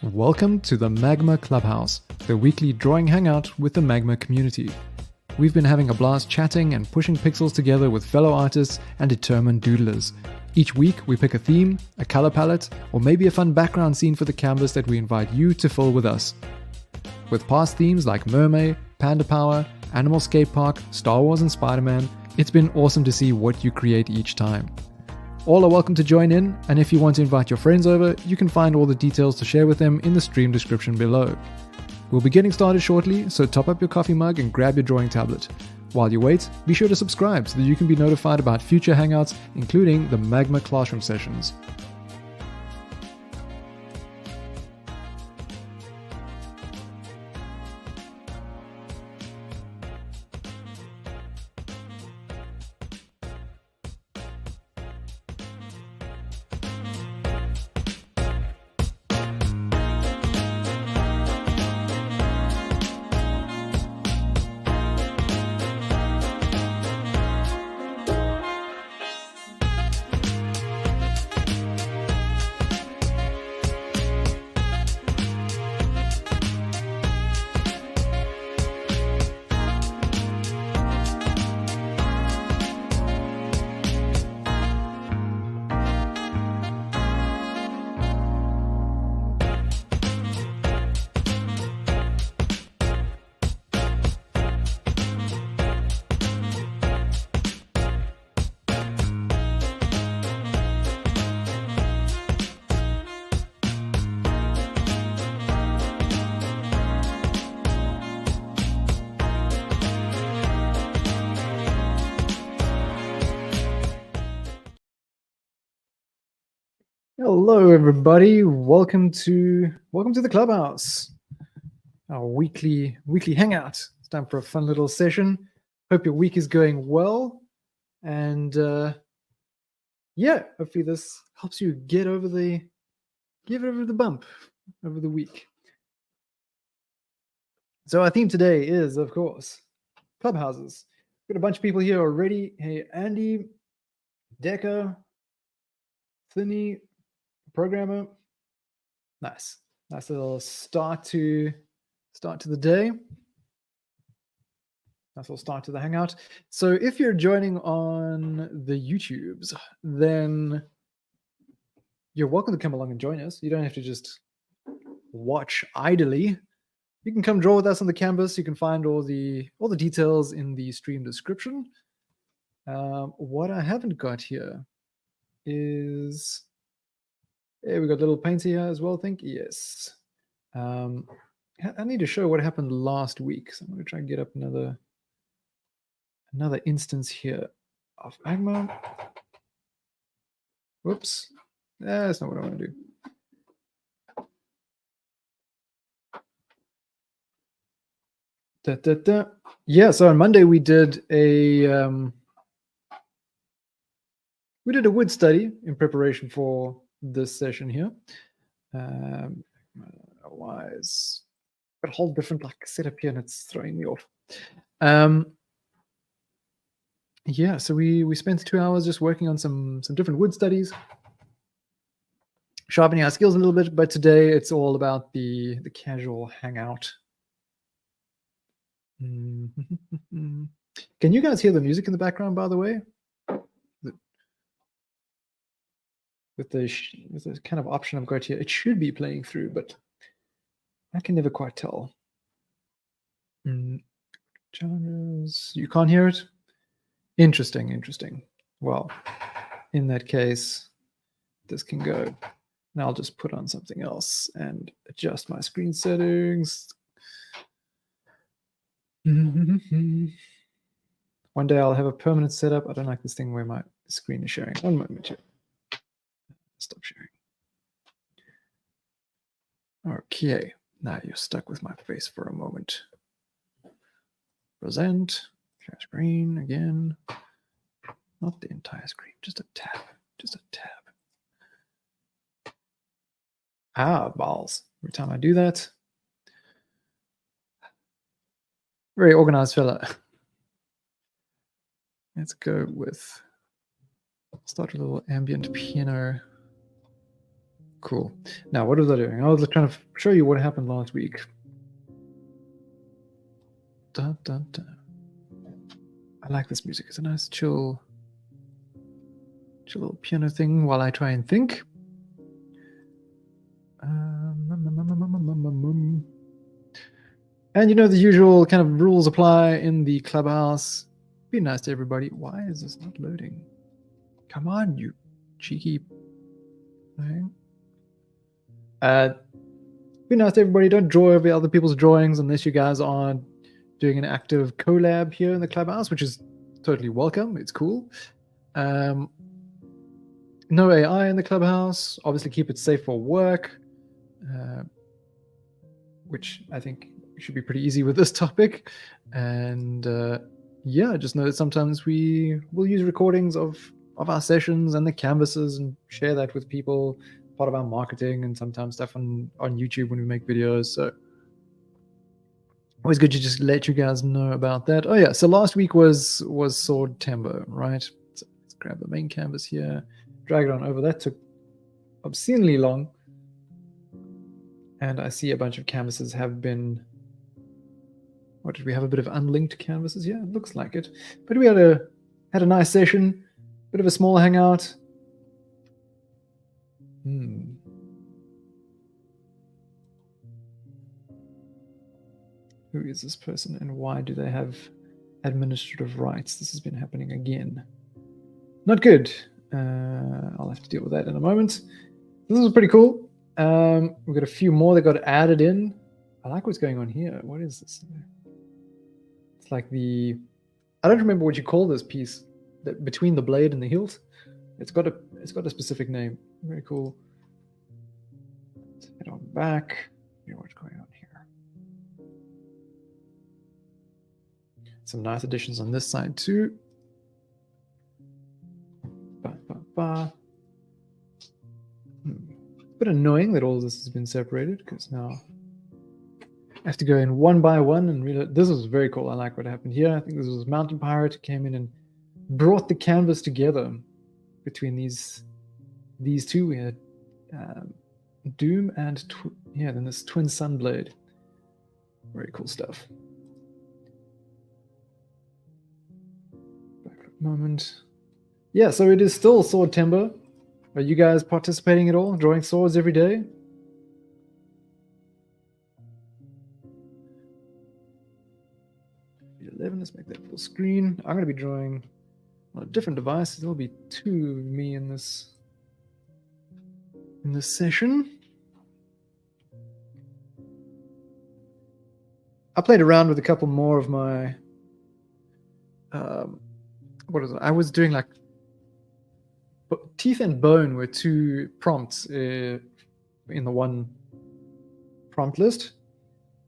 Welcome to the Magma Clubhouse, the weekly drawing hangout with the Magma community. We've been having a blast chatting and pushing pixels together with fellow artists and determined doodlers. Each week we pick a theme, a color palette, or maybe a fun background scene for the canvas that we invite you to fill with us. With past themes like Mermaid, Panda Power, Animal Skate Park, Star Wars and Spider-Man, it's been awesome to see what you create each time. All are welcome to join in, and if you want to invite your friends over, you can find all the details to share with them in the stream description below. We'll be getting started shortly, so top up your coffee mug and grab your drawing tablet. While you wait, be sure to subscribe so that you can be notified about future hangouts, including the Magma Classroom sessions. Hello, everybody. Welcome to the Clubhouse, our weekly hangout. It's time for a fun little session. Hope your week is going well, and yeah, hopefully this helps you get over the bump over the week. So our theme today is, of course, clubhouses. We've got a bunch of people here already. Hey, Andy, Decker, Thinny, programmer. Nice little start to the day. Nice little start to the hangout. So if you're joining on the YouTubes, then you're welcome to come along and join us. You don't have to just watch idly. You can come draw with us on the canvas. You can find all the details in the stream description. What I haven't got here is, yeah, we got little painter here as well, I think. Yes. I need to show what happened last week. So I'm going to try and get up another instance here of Magma. Whoops. That's not what I want to do. Yeah, so on Monday we did a wood study in preparation for this session here. Otherwise, got a whole different setup here, and it's throwing me off. Yeah, so we spent 2 hours just working on some different wood studies, sharpening our skills a little bit. But today it's all about the casual hangout. Can you guys hear the music in the background, by the way? With the kind of option I've got here, it should be playing through, but I can never quite tell. Genres, you can't hear it? Interesting. Well, in that case, this can go. And I'll just put on something else and adjust my screen settings. One day I'll have a permanent setup. I don't like this thing where my screen is sharing. One moment here. Stop sharing. Okay, now you're stuck with my face for a moment. Present, share screen again. Not the entire screen, just a tab. Ah, balls. Every time I do that. Very organized fella. Let's go with, start with a little ambient piano Cool. Now, what was I doing? I was trying to show you what happened last week. Dun, dun, dun. I like this music. It's a nice chill little piano thing while I try and think. And you know, the usual kind of rules apply in the clubhouse. Be nice to everybody. Why is this not loading? Come on, you cheeky thing. Be nice to everybody. Don't draw over other people's drawings unless you guys are doing an active collab here in the clubhouse, which is totally welcome. It's cool. No AI in the clubhouse. Obviously, keep it safe for work, which I think should be pretty easy with this topic. And yeah, just know that sometimes we will use recordings of our sessions and the canvases and share that with people, part of our marketing, and sometimes stuff on YouTube when we make videos. So always good to just let you guys know about that. Oh yeah, so last week was Sword Timber, right? So let's grab the main canvas here, drag it on over. That took obscenely long. And I see a bunch of canvases have been... What, did we have a bit of unlinked canvases? Yeah, it looks like it. But we had a nice session, bit of a small hangout. Who is this person and why do they have administrative rights? This has been happening again. Not good. I'll have to deal with that in a moment. This is pretty cool. We've got a few more that got added in. I like what's going on here. What is this? It's like the... I don't remember what you call this piece that between the blade and the hilt. It's got a specific name. Very cool. Let's head on back. Hear what's going on here. Some nice additions on this side too. It's a bit annoying that all of this has been separated because now I have to go in one by one and read it. This was very cool. I like what happened here. I think this was Mountain Pirate who came in and brought the canvas together between these two. We had Doom and then this Twin Sunblade. Very cool stuff. Back up a moment. Yeah, so it is still Sword Timber. Are you guys participating at all? Drawing swords every day? Let's make that full screen. I'm going to be drawing on a different device. There will be two of me in this session. I played around with a couple more of my what is it? I was doing like Teeth and Bone were two prompts in the one prompt list,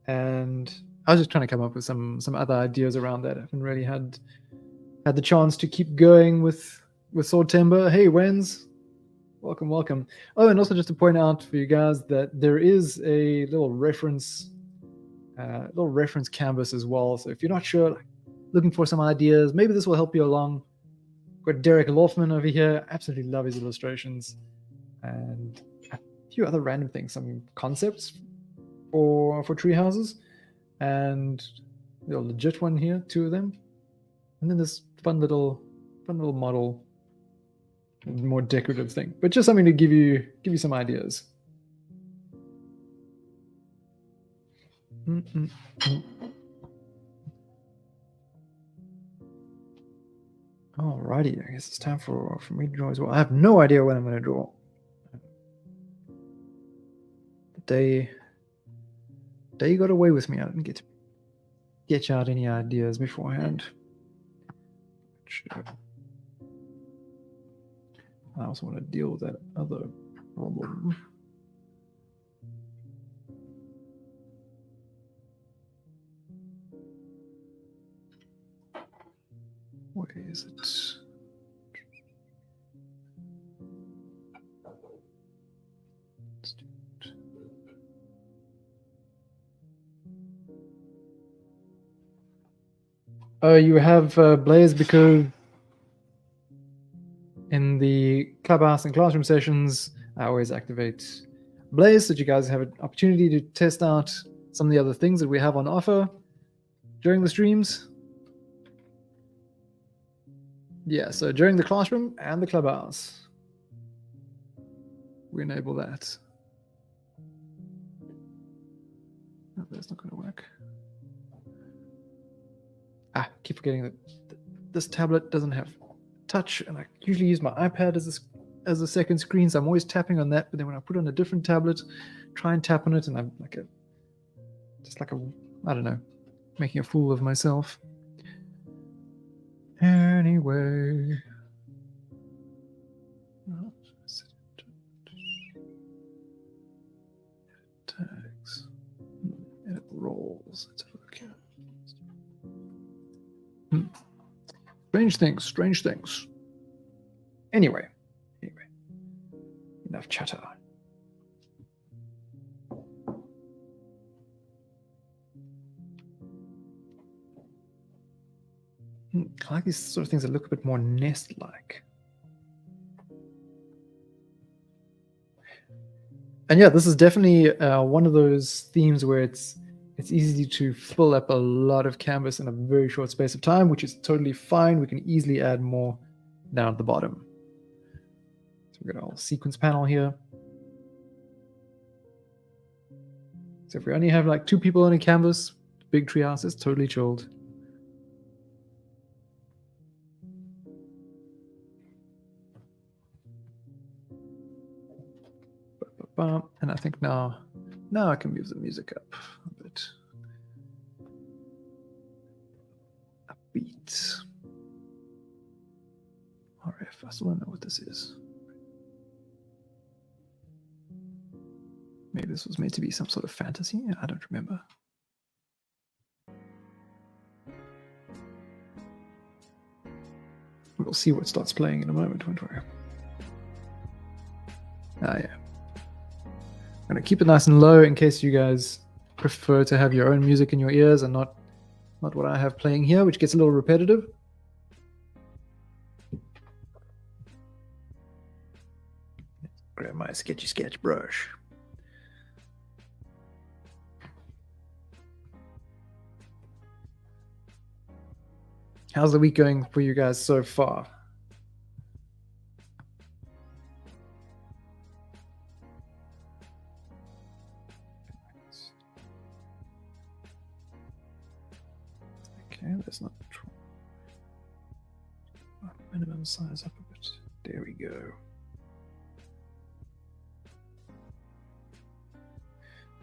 and I was just trying to come up with some other ideas around that. I haven't really had the chance to keep going with Sword Timber. Hey, Wens, welcome. Oh, and also just to point out for you guys that there is a little reference canvas as well. So if you're not sure, like, looking for some ideas, maybe this will help you along. Got Derek Laufman over here. Absolutely love his illustrations, and a few other random things, some concepts for tree houses. And the legit one here, two of them, and then this fun little model, more decorative thing, but just something to give you some ideas. Alrighty, I guess it's time for me to draw as well. I have no idea what I'm going to draw. The day got away with me. I didn't get to get out any ideas beforehand. I also want to deal with that other problem. Where is it? You have Blaze because in the clubhouse and classroom sessions, I always activate Blaze so that you guys have an opportunity to test out some of the other things that we have on offer during the streams. Yeah, so during the classroom and the clubhouse, we enable that. Oh, that's not going to work. Keep forgetting that this tablet doesn't have touch, and I usually use my iPad as a second screen, so I'm always tapping on that. But then when I put on a different tablet, try and tap on it, and I'm just like a I don't know, making a fool of myself. Anyway. Tags. Edit roles. Let's have a look here. Strange things. Anyway. Enough chatter. I like these sort of things that look a bit more nest-like. And yeah, this is definitely one of those themes where it's easy to fill up a lot of canvas in a very short space of time, which is totally fine. We can easily add more down at the bottom. So we've got our sequence panel here. So if we only have like 2 people on a canvas, big treehouse is totally chilled. And I think now I can move the music up a bit. Upbeat. RF, I still don't know what this is. Maybe this was meant to be some sort of fantasy? I don't remember. We'll see what starts playing in a moment, won't we? Yeah. I'm going to keep it nice and low in case you guys prefer to have your own music in your ears and not what I have playing here, which gets a little repetitive. Grab my sketchy sketch brush. How's the week going for you guys so far? Okay, that's not true. Minimum size up a bit. There we go.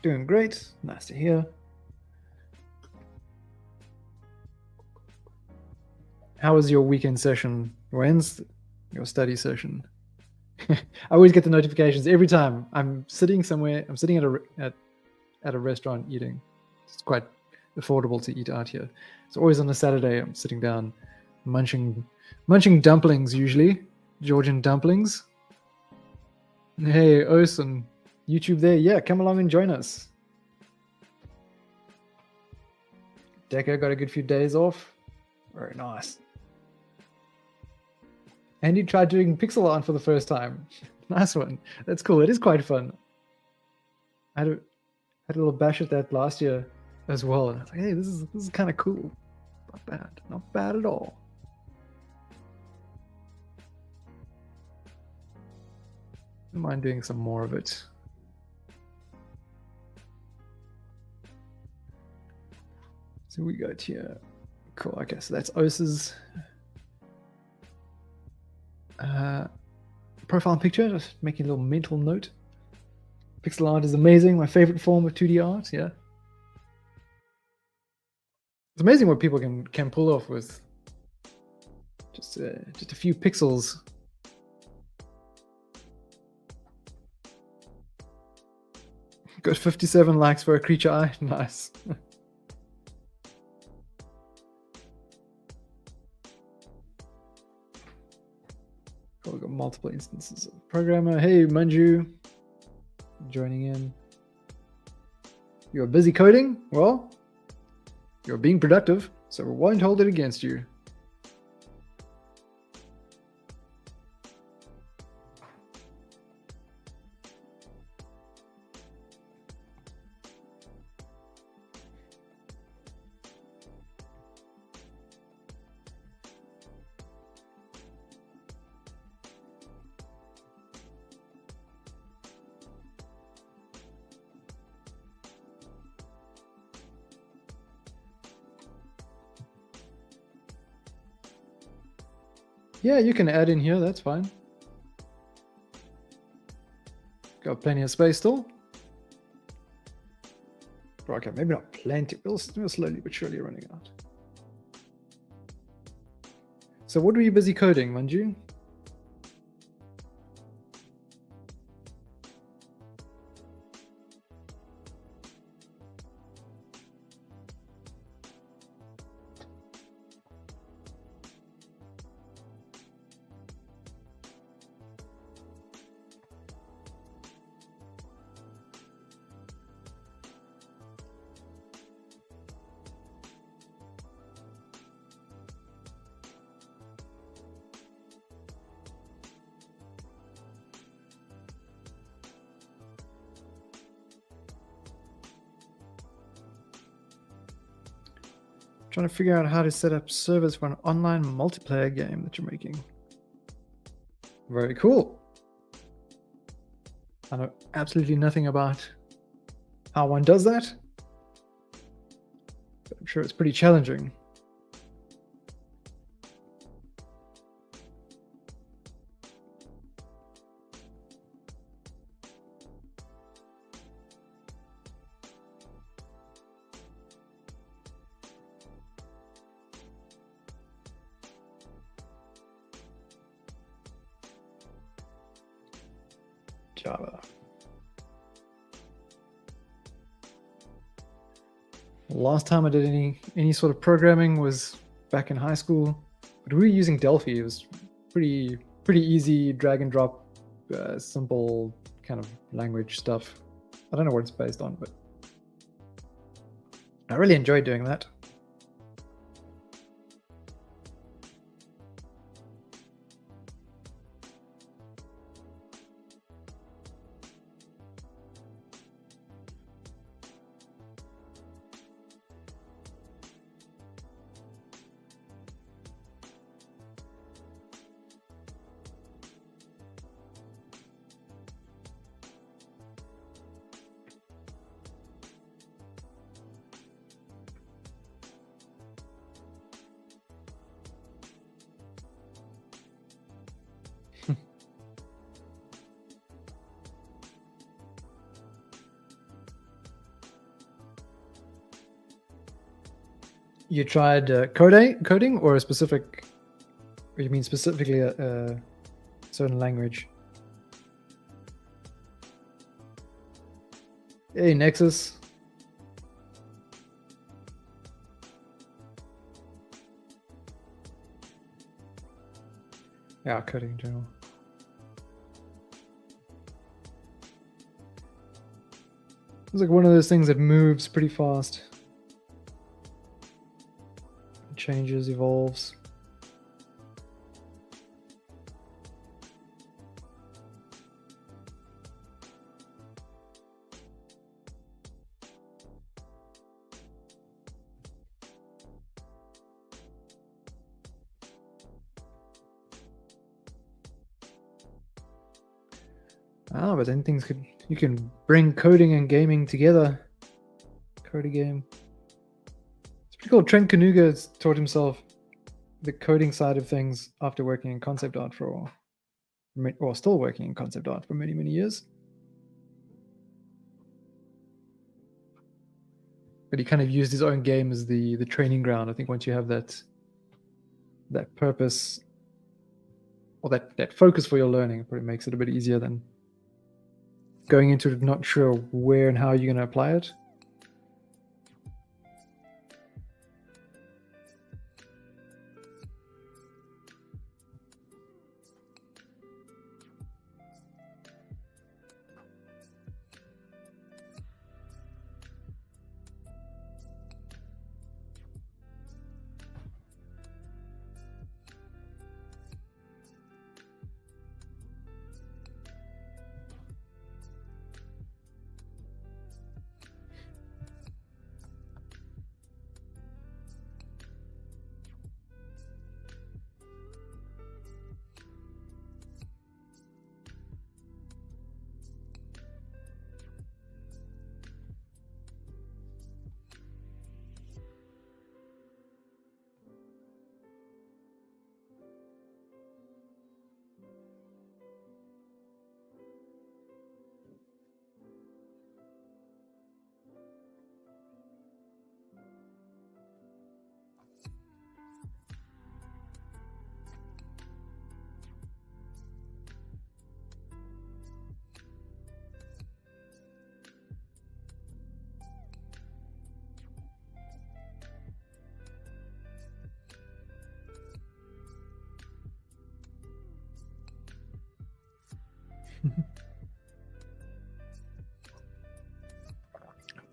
Doing great. Nice to hear. How was your weekend session? When's your study session? I always get the notifications every time I'm sitting somewhere. I'm sitting at a restaurant eating. It's quite affordable to eat out here. So always on a Saturday, I'm sitting down, munching dumplings, usually Georgian dumplings. Hey, Os on YouTube there. Yeah, come along and join us. Deco got a good few days off. Very nice. And you tried doing pixel art for the first time. Nice one. That's cool. It is quite fun. I had a little bash at that last year as well. And I was like, hey, this is kind of cool. Not bad. Not bad at all. I don't mind doing some more of it. So we got here. Cool. Okay, so that's Os's profile picture. Just making a little mental note. Pixel art is amazing. My favorite form of 2D art. Yeah. It's amazing what people can pull off with just a few pixels. Got 57 likes for a creature eye. Nice. We've got multiple instances of programmer. Hey, Manju, joining in. You're busy coding? Well, you're being productive, so we won't hold it against you. Yeah, you can add in here, that's fine. Got plenty of space still. Okay, maybe not plenty, we're slowly but surely running out. So what were you busy coding, Manju? Trying to figure out how to set up servers for an online multiplayer game that you're making. Very cool. I know absolutely nothing about how one does that, but I'm sure it's pretty challenging. Java. Last time I did any sort of programming was back in high school, but we were using Delphi. It was pretty easy, drag and drop, simple kind of language stuff. I don't know what it's based on, but I really enjoyed doing that. You tried coding or a specific, or you mean specifically a certain language? Hey, Nexus. Yeah, coding in general. It's like one of those things that moves pretty fast. It changes, evolves. Ah, but then you can bring coding and gaming together. Code a game. It's pretty cool. Trent Kanuga has taught himself the coding side of things after working in concept art for a while, or still working in concept art for many years. But he kind of used his own game as the training ground. I think once you have that purpose or that focus for your learning, it probably makes it a bit easier than going into it not sure where and how you're going to apply it.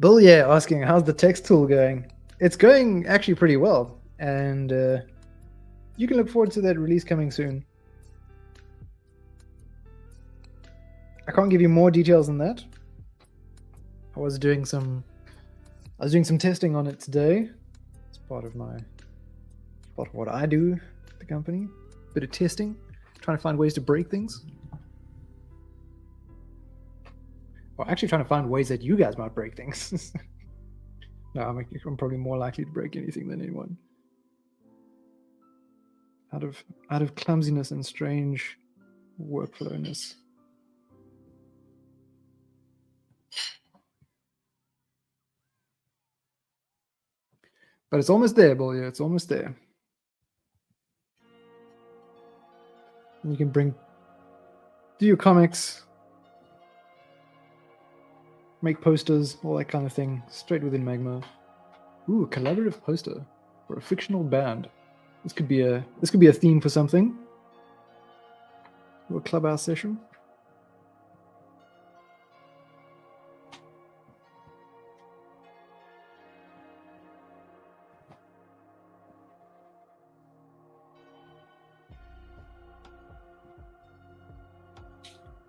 Bill, yeah, asking how's the text tool going? It's going actually pretty well, and you can look forward to that release coming soon. I can't give you more details than that. I was doing some testing on it today. It's part of what I do at the company. Bit of testing, trying to find ways to break things. Or actually trying to find ways that you guys might break things. No, I'm probably more likely to break anything than anyone. Out of clumsiness and strange workflowness. But it's almost there, Bullia. It's almost there. You can do your comics, make posters, all that kind of thing, straight within Magma. Ooh, a collaborative poster for a fictional band. This could be a theme for something. A clubhouse session.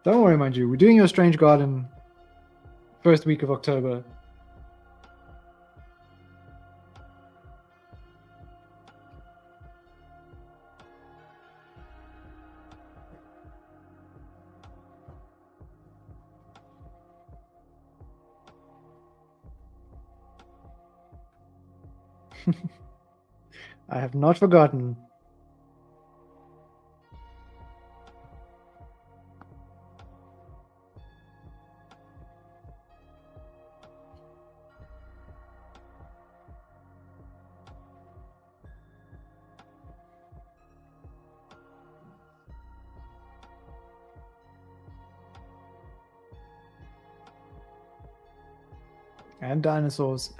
Don't worry, mind you. We're doing your Strange Garden first week of October. I have not forgotten. And dinosaurs.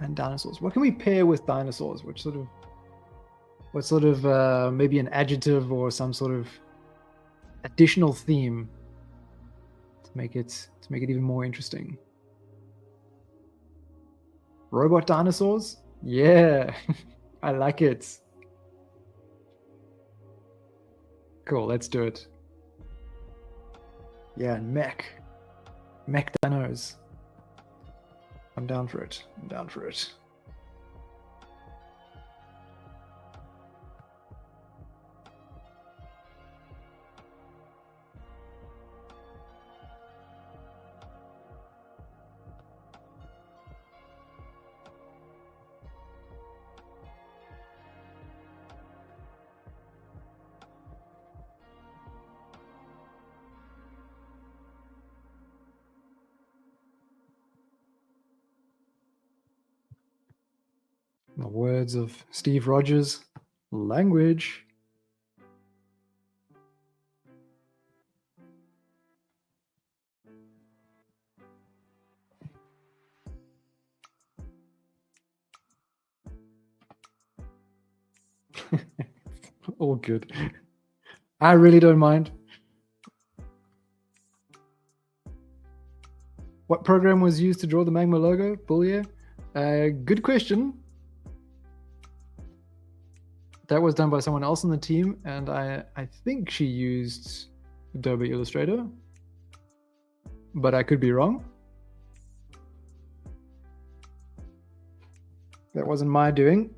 What can we pair with dinosaurs? What sort of maybe an adjective or some sort of additional theme to make it even more interesting? Robot dinosaurs? Yeah, I like it. Cool, let's do it. Yeah, and mech dinos. I'm down for it. In the words of Steve Rogers, language. All good. I really don't mind. What program was used to draw the Magma logo? Bullia? Good question. That was done by someone else on the team, and I think she used Adobe Illustrator, but I could be wrong. That wasn't my doing.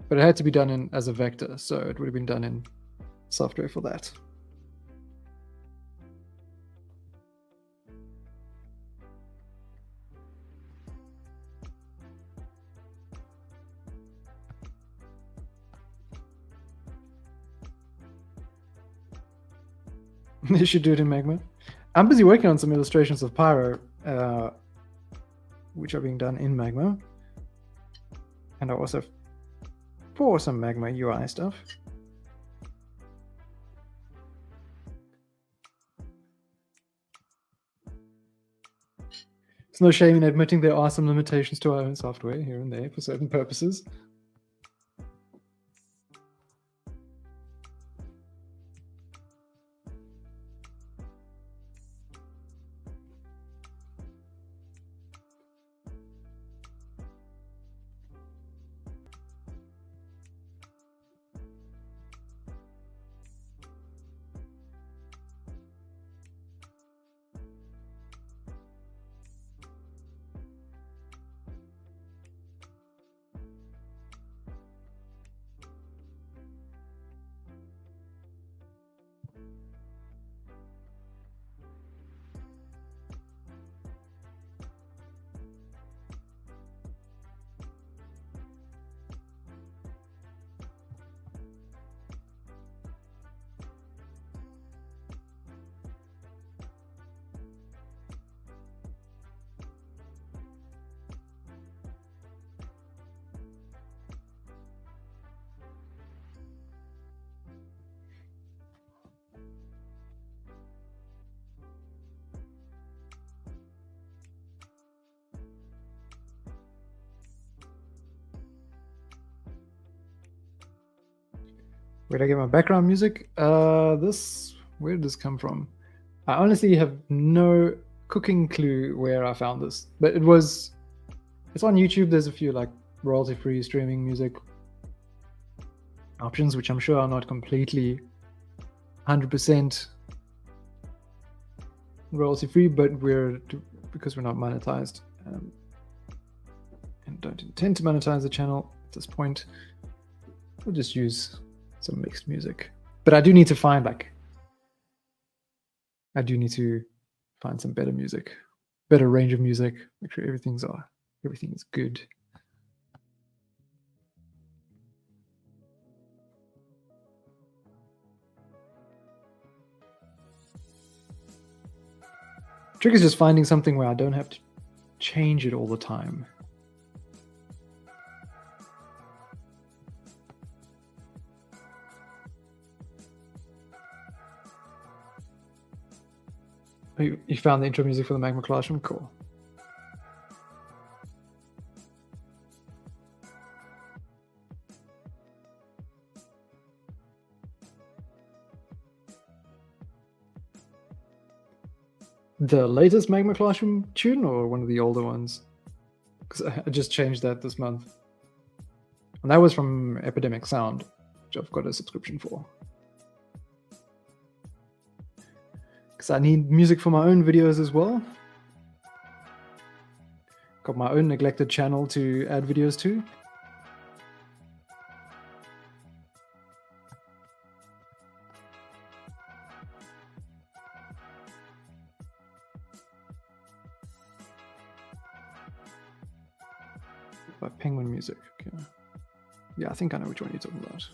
But it had to be done as a vector, so it would have been done in software for that. They should do it in Magma. I'm busy working on some illustrations of Pyro, which are being done in Magma. And I also for some Magma UI stuff. It's no shame in admitting there are some limitations to our own software here and there for certain purposes. Where did I get my background music? Where did this come from? I honestly have no cooking clue where I found this, but it's on YouTube. There's a few like royalty-free streaming music options, which I'm sure are not completely 100% royalty-free, but because we're not monetized and don't intend to monetize the channel at this point, we'll just use some mixed music. But I do need to find some better music, better range of music, make sure everything is good. Trick is just finding something where I don't have to change it all the time. You found the intro music for the Magma Classroom? Cool. The latest Magma Classroom tune or one of the older ones? Because I just changed that this month. And that was from Epidemic Sound, which I've got a subscription for. Because I need music for my own videos as well. Got my own neglected channel to add videos to. By Penguin Music. Okay. Yeah, I think I know which one you're talking about.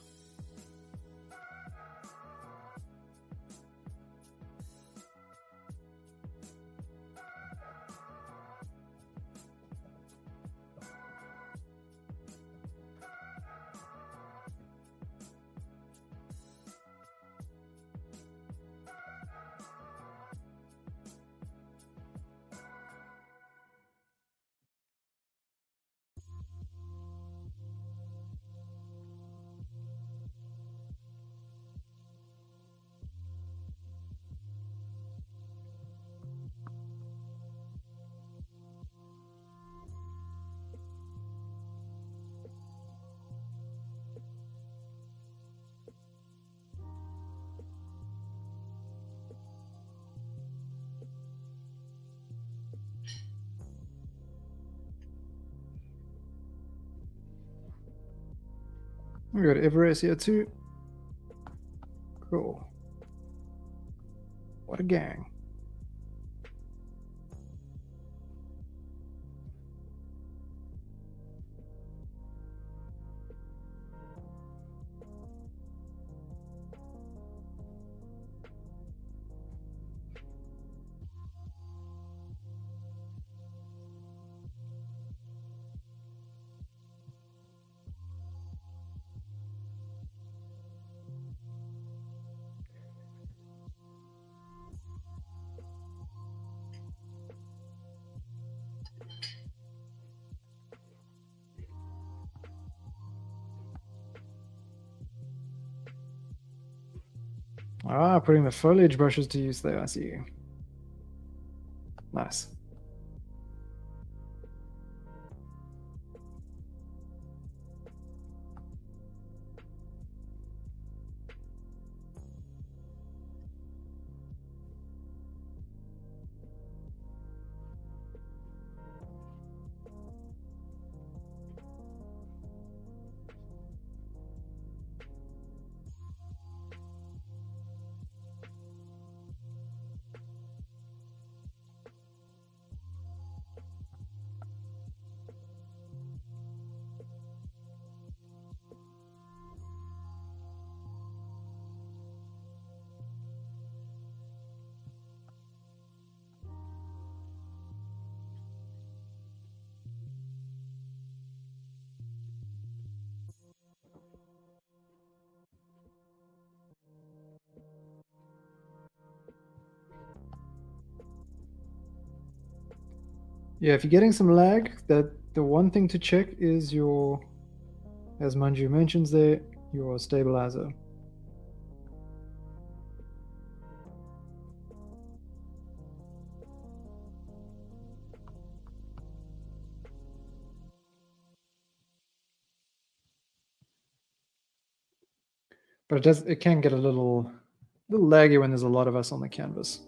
We got Everest here too. Cool. What a gang. Ah, putting the foliage brushes to use there, I see. Nice. Yeah, if you're getting some lag, the one thing to check is your, as Manju mentions there, your stabilizer. But it can get a little laggy when there's a lot of us on the canvas.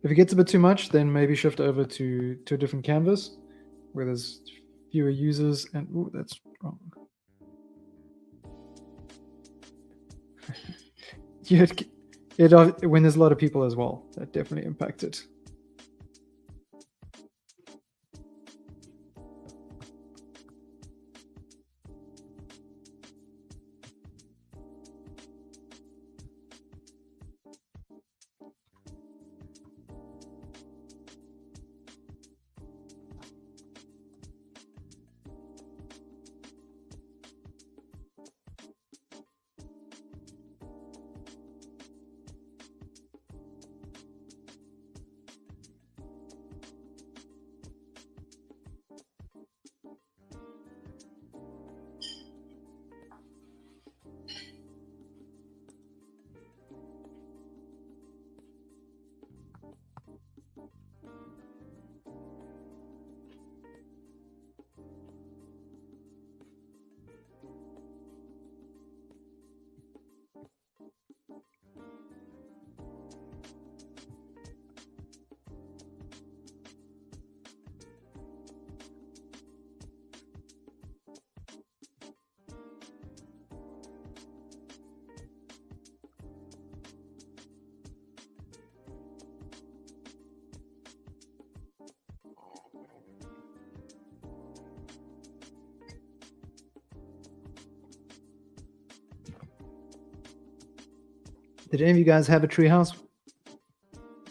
If it gets a bit too much, then maybe shift over to a different canvas where there's fewer users. And ooh, that's wrong. When there's a lot of people as well, that definitely impacts it. Did any of you guys have a treehouse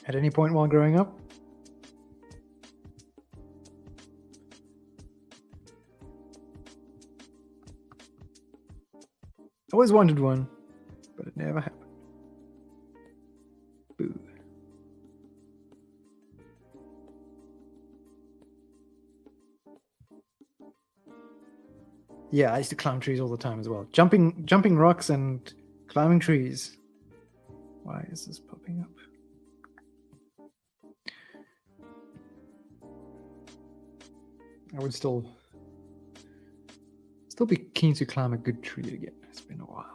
at any point while growing up? Always wanted one, but it never happened. Boo. Yeah, I used to climb trees all the time as well. Jumping rocks and climbing trees. Why is this popping up? I would still be keen to climb a good tree again. It's been a while.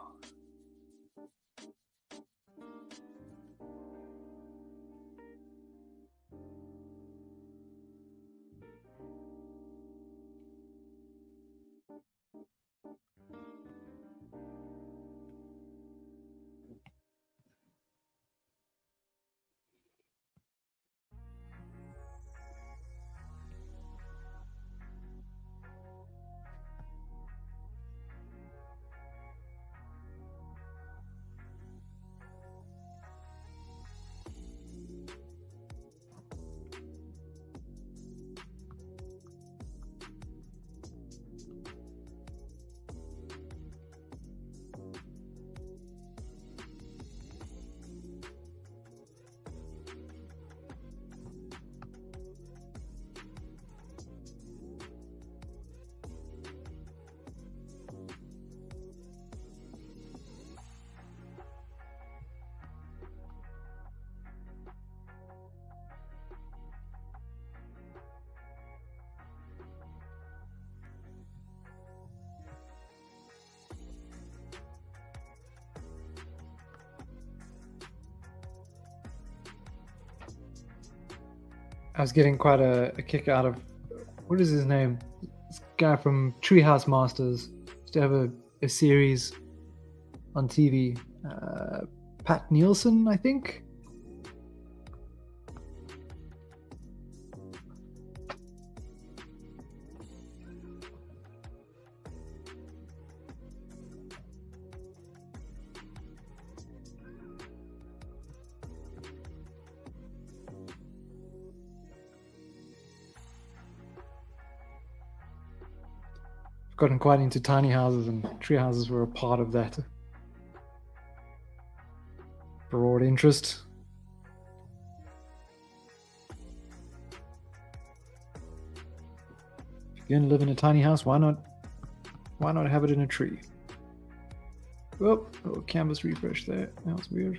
I was getting quite a kick out of, what is his name? This guy from Treehouse Masters. Used to have a series on TV. Pat Nielsen, I think. Gotten quite into tiny houses, and tree houses were a part of that broad interest. If you're gonna live in a tiny house, why not have it in a tree? Oh, little canvas refresh there. That was weird.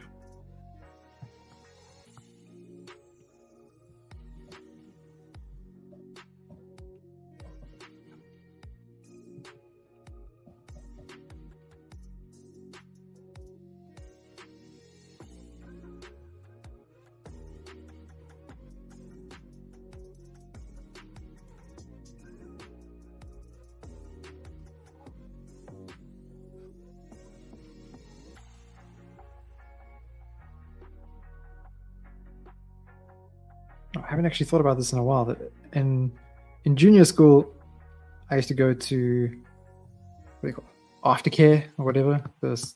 I haven't actually thought about this in a while. That in junior school, I used to go to what do you call it? Aftercare or whatever. The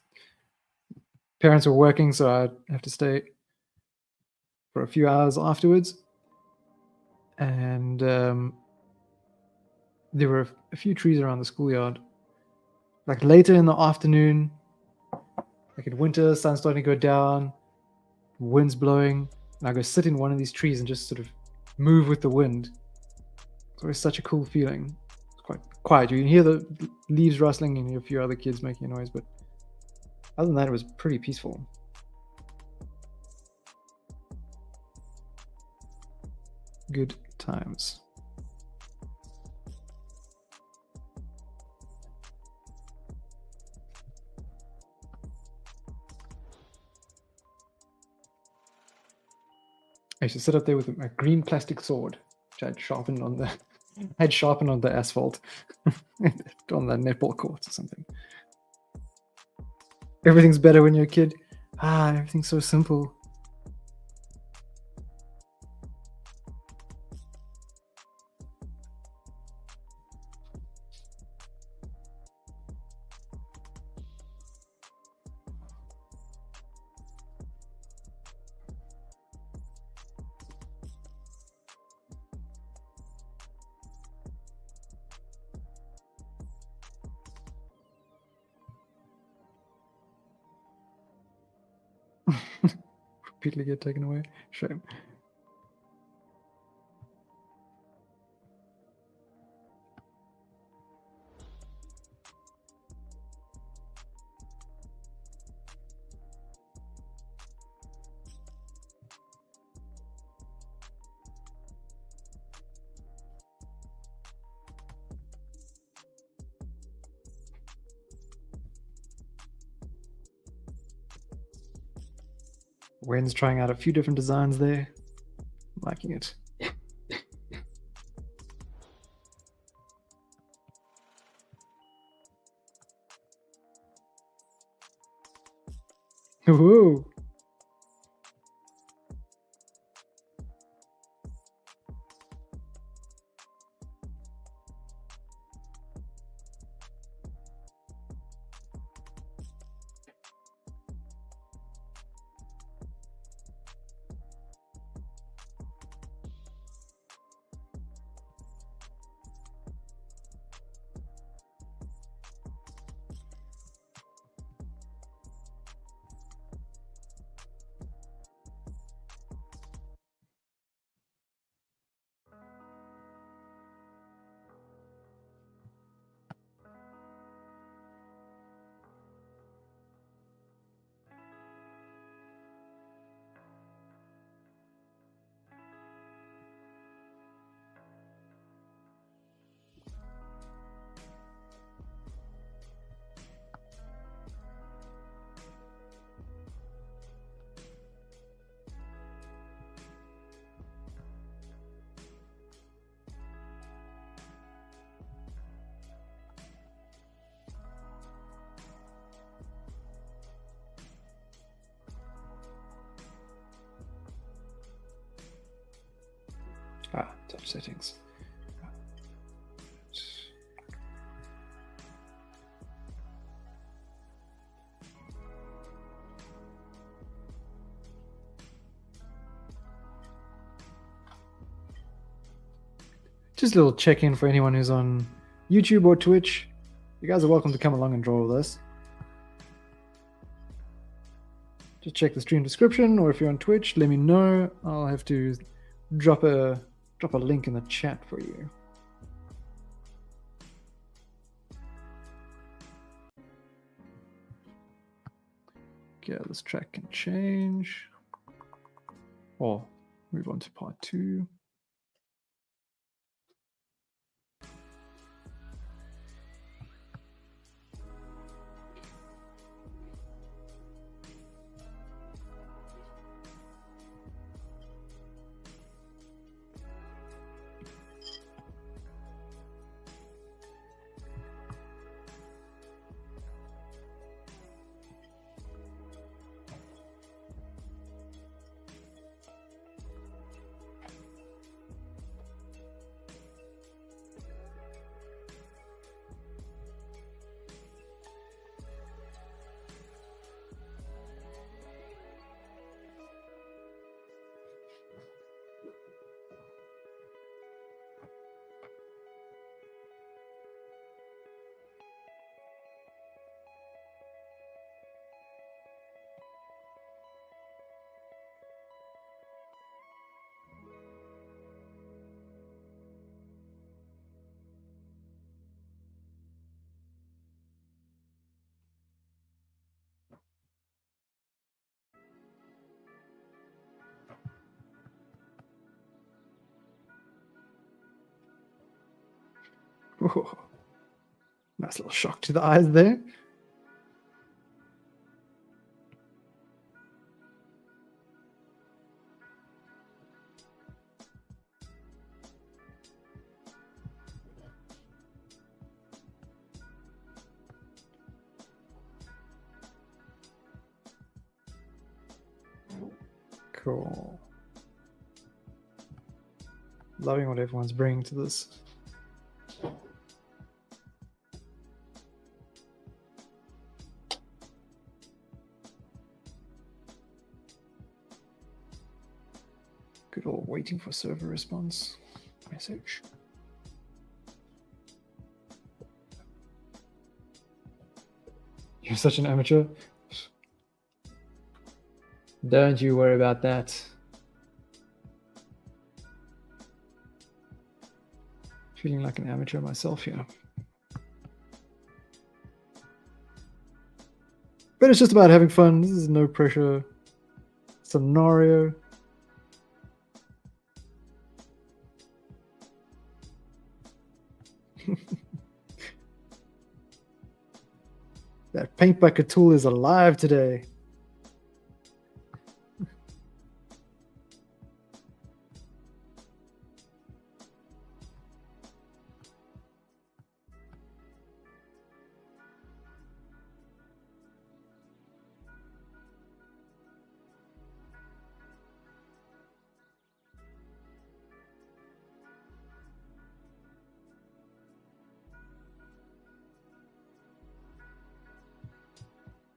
parents were working, so I'd have to stay for a few hours afterwards. And there were a few trees around the schoolyard. Like later in the afternoon, like in winter, sun's starting to go down, wind's blowing, and I go sit in one of these trees and just sort of move with the wind. It's always such a cool feeling. It's quite quiet. You can hear the leaves rustling and a few other kids making a noise, but other than that, it was pretty peaceful. Good times. I used to sit up there with a green plastic sword, which I'd sharpened on the asphalt on the netball court or something. Everything's better when you're a kid. Everything's so simple. Repeatedly get taken away. Shame. Wayne's trying out a few different designs there. I'm liking it. Whoa. Touch settings. Just a little check-in for anyone who's on YouTube or Twitch. You guys are welcome to come along and draw with us. Just check the stream description, or if you're on Twitch, let me know. I'll have to drop a link in the chat for you. Okay, this track can change. Or move on to part 2. Ooh, nice little shock to the eyes there. Cool. Loving what everyone's bringing to this. Good old waiting for server response message. You're such an amateur. Don't you worry about that. Feeling like an amateur myself here. But it's just about having fun. This is no pressure scenario. That paint bucket tool is alive today.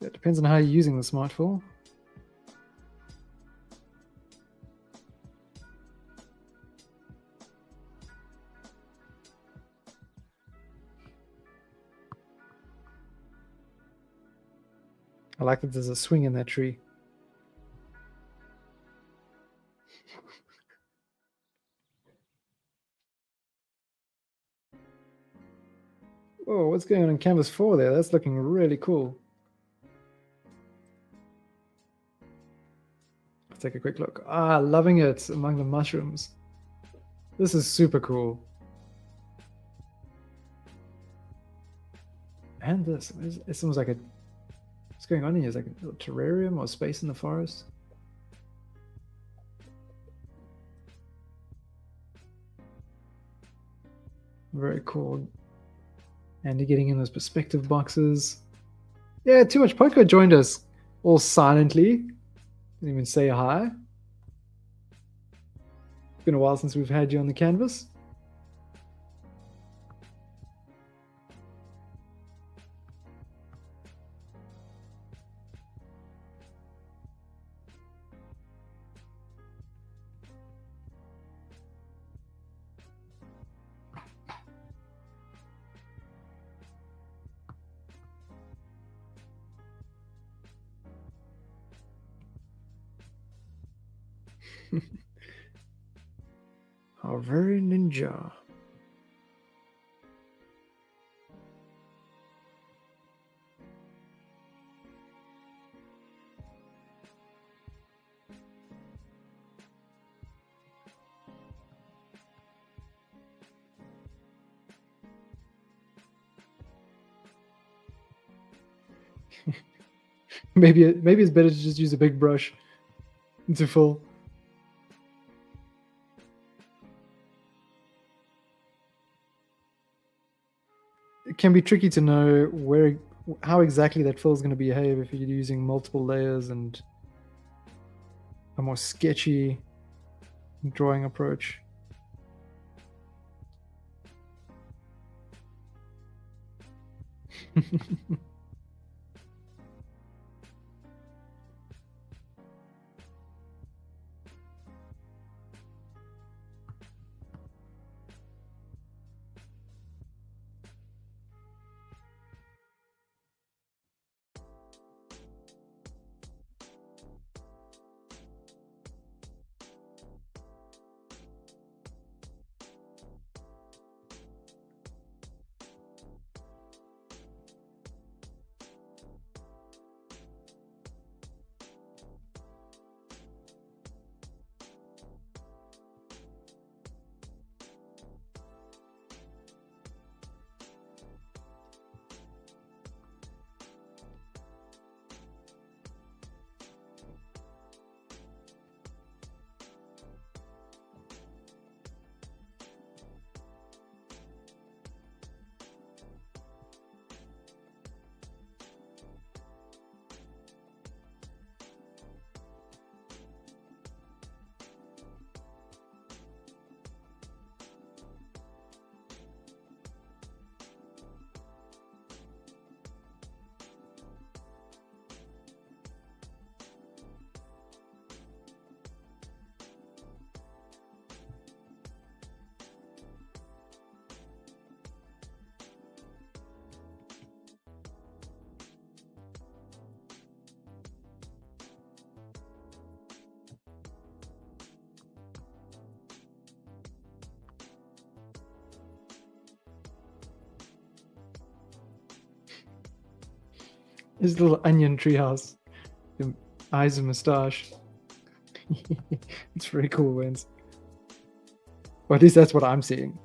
It depends on how you're using the smartphone. I like that there's a swing in that tree. Whoa, what's going on in Canvas 4 there? That's looking really cool. Let's take a quick look. Ah, loving it among the mushrooms. This is super cool. And this, it's almost like a, what's going on here? Is like a little terrarium or space in the forest. Very cool. Andy getting in those perspective boxes. Yeah, Too Much Poker joined us all silently. Didn't even say hi. It's been a while since we've had you on the canvas. Our very ninja. maybe it's better to just use a big brush to fill. It can be tricky to know how exactly that fill is going to behave if you're using multiple layers and a more sketchy drawing approach. His little onion treehouse. The eyes and moustache. It's very cool, Wins. Or at least that's what I'm seeing.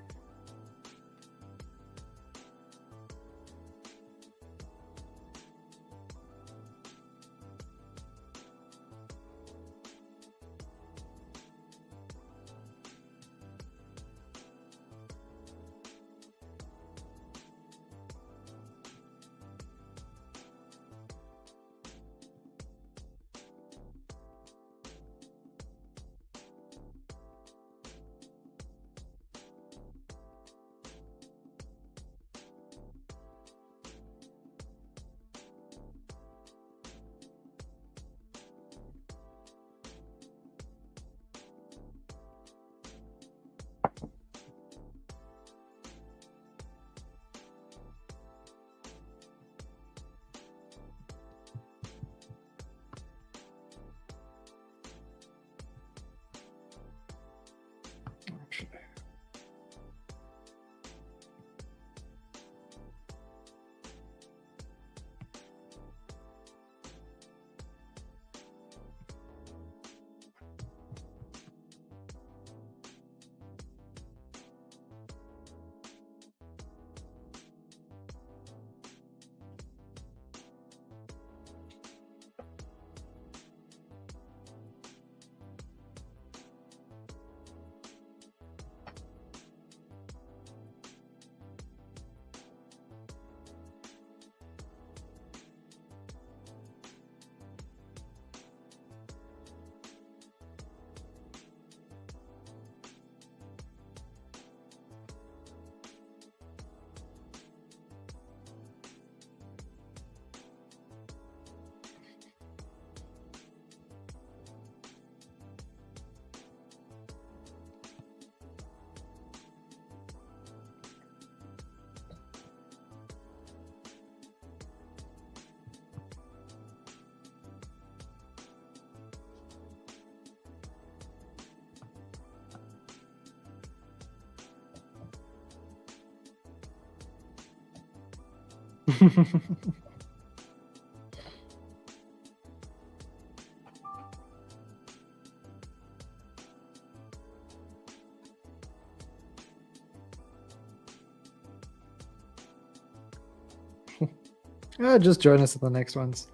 Just join us at the next ones.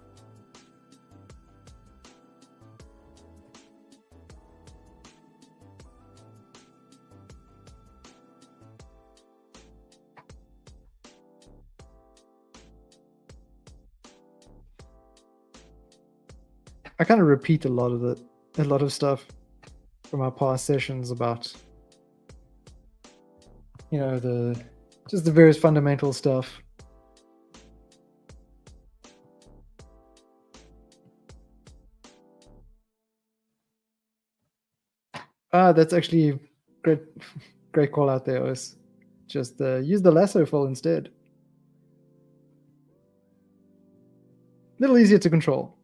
I kind of repeat a lot of stuff from our past sessions about, you know, just the various fundamental stuff. That's actually great call out there, Oz. Just use the lasso fill instead. A little easier to control.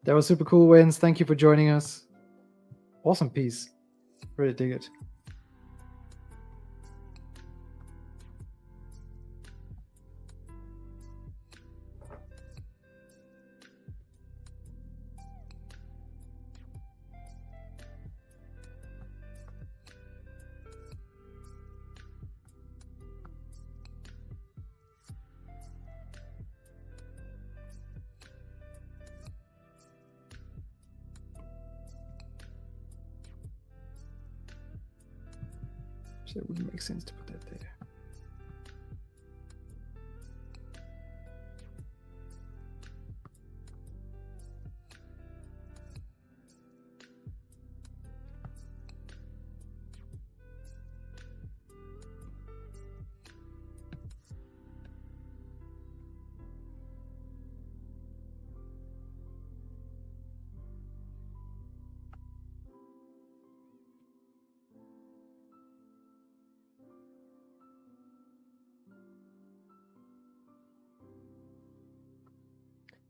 That was super cool, Wins. Thank you for joining us. Awesome piece. Really dig it. So it wouldn't make sense to put that there.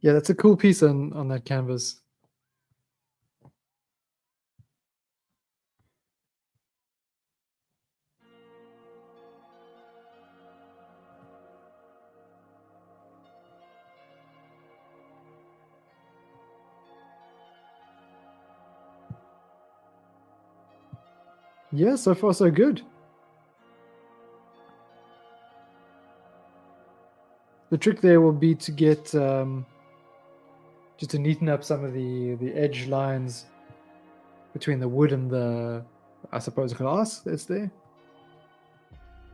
Yeah, that's a cool piece on that canvas. Yeah, so far so good. The trick there will be to get just to neaten up some of the edge lines between the wood and the, I suppose, glass that's there.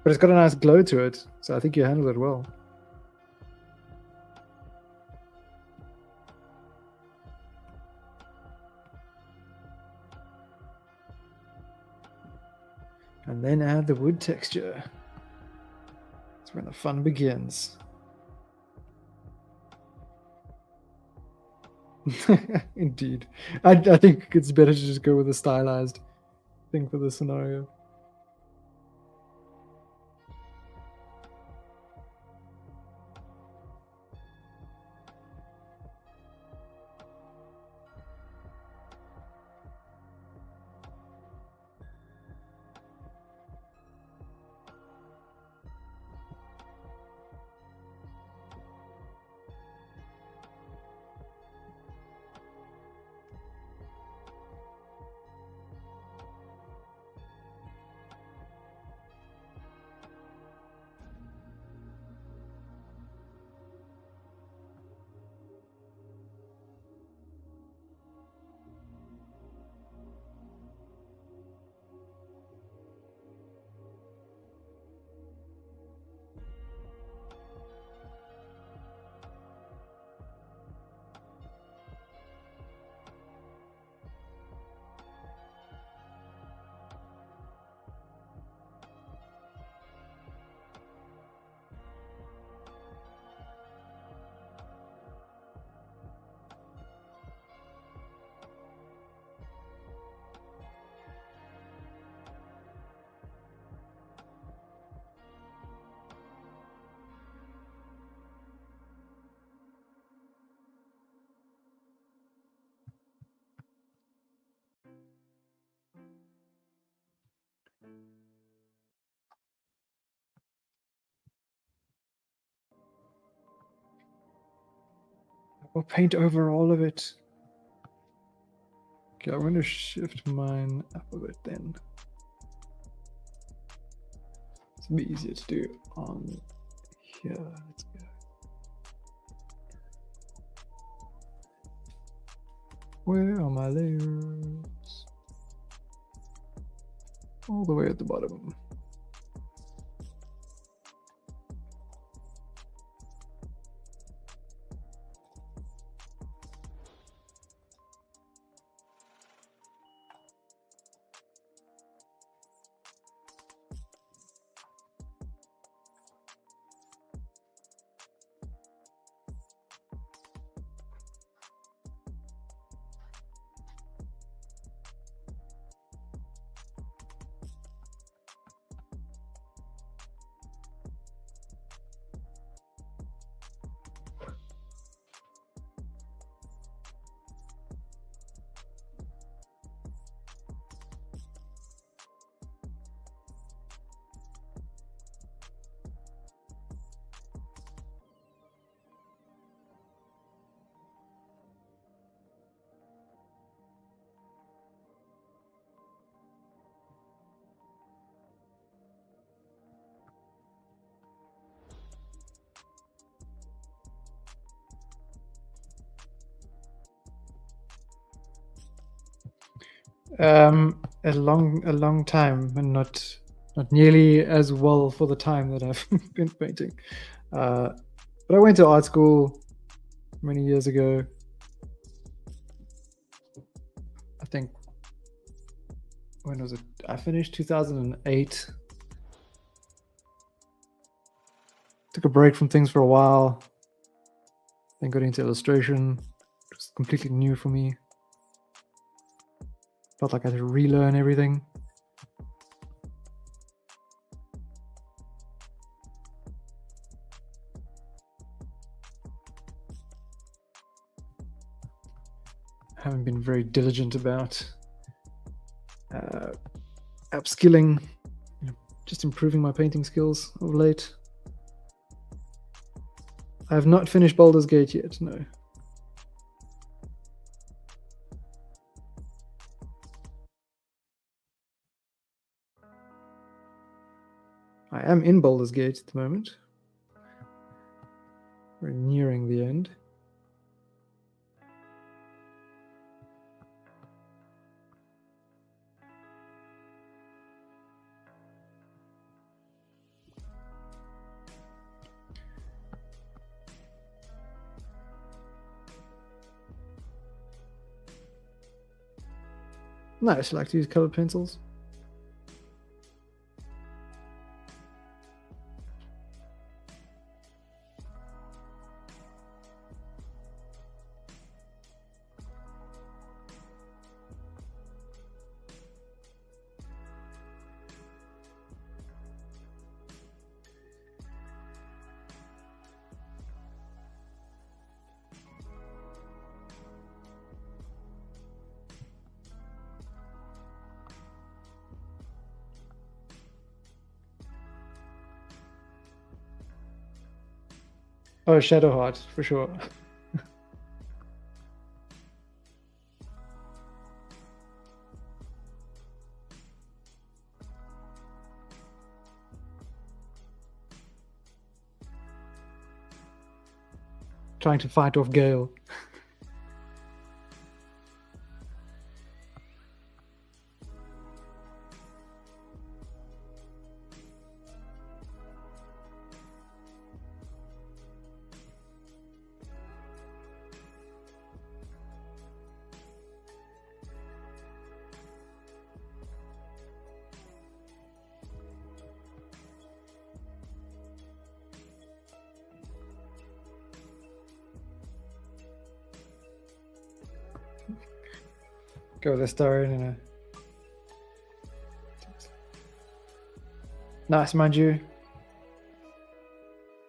But it's got a nice glow to it, so I think you handled it well. And then add the wood texture. That's when the fun begins. Indeed. I think it's better to just go with a stylized thing for this scenario. I'll paint over all of it. Okay, I'm going to shift mine up a bit then. It's a bit easier to do on here. Let's go. Where are my layers? All the way at the bottom. A long time, and not Not nearly as well for the time that I've been painting. But I went to art school many years ago. I think, when was it? I finished 2008. Took a break from things for a while. Then got into illustration. It was completely new for me. Felt like I had to relearn everything. Haven't been very diligent about upskilling, just improving my painting skills of late. I have not finished Baldur's Gate yet, no. I am in Baldur's Gate at the moment. We're nearing the end. Nice, I like to use colored pencils. Oh, Shadow Heart, for sure. Trying to fight off Gale. Go with the star in a... Nice, mind you.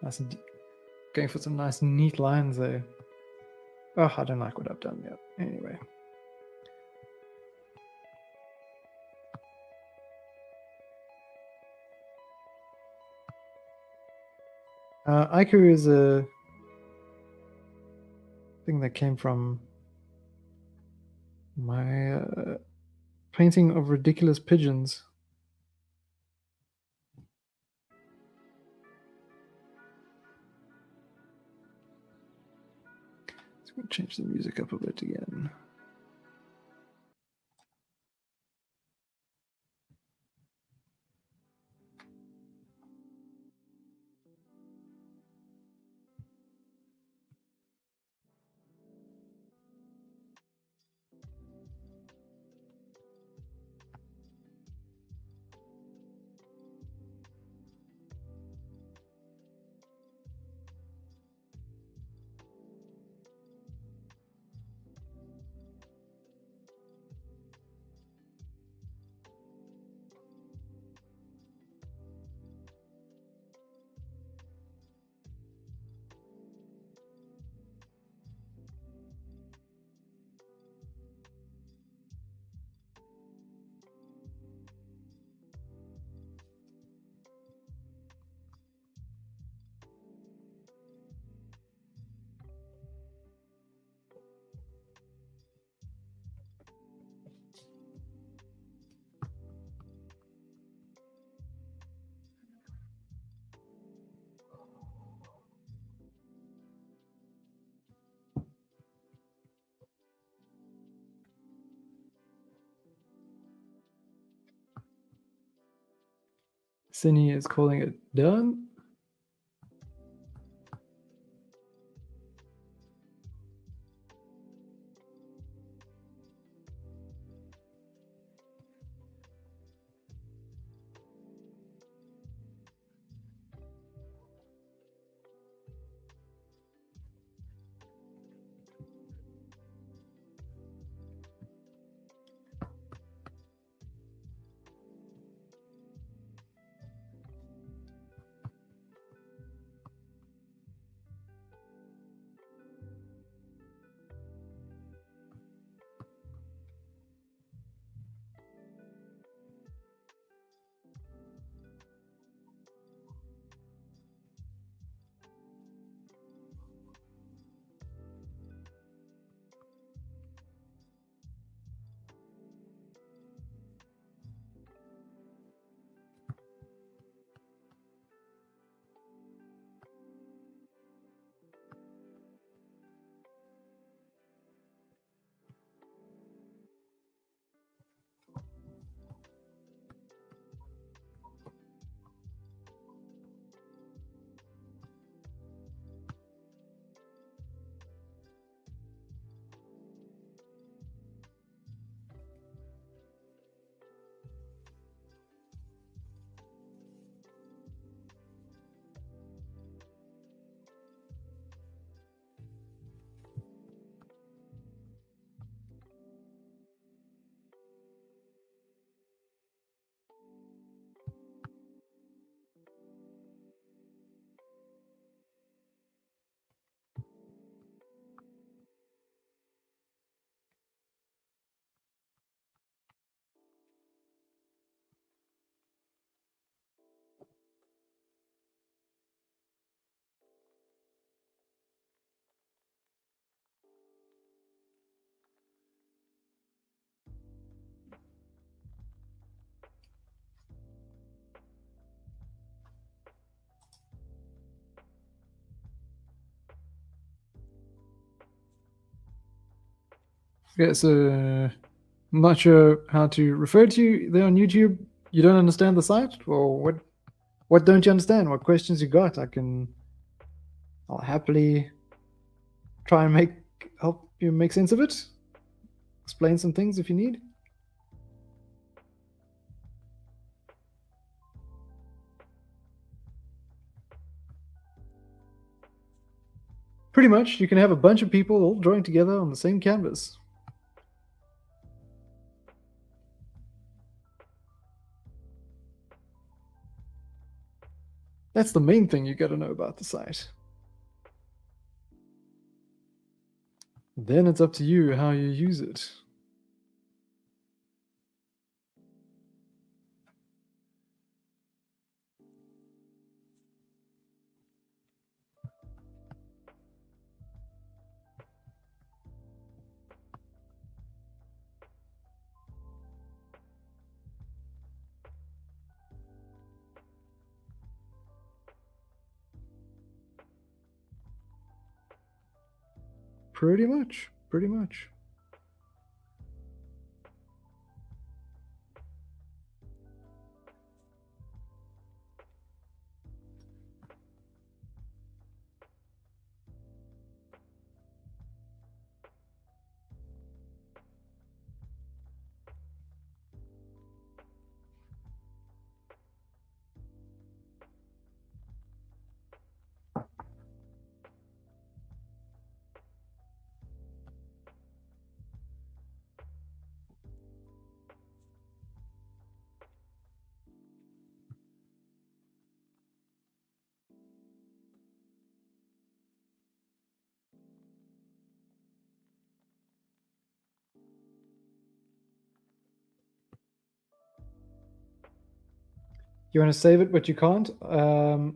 Nice, going for some nice neat lines there. Oh, I don't like what I've done yet. Anyway. Aiku is a thing that came from my painting of ridiculous pigeons. Let's go change the music up a bit again. Cine is calling it done. Yeah, so I'm not sure how to refer to you there on YouTube. You don't understand the site, or what? What don't you understand? What questions you got? I'll happily try and help you make sense of it. Explain some things if you need. Pretty much, you can have a bunch of people all drawing together on the same canvas. That's the main thing you got to know about the site. Then it's up to you how you use it. Pretty much. Pretty much. You want to save it, but you can't. Are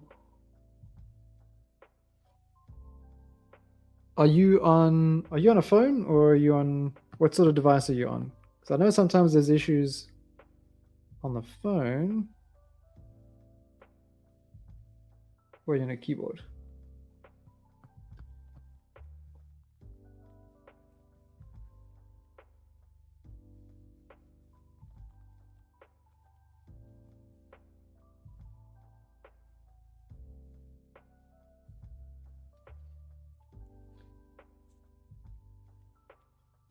you on a phone, or are you on, what sort of device are you on? Because I know sometimes there's issues on the phone. Or you're on a keyboard.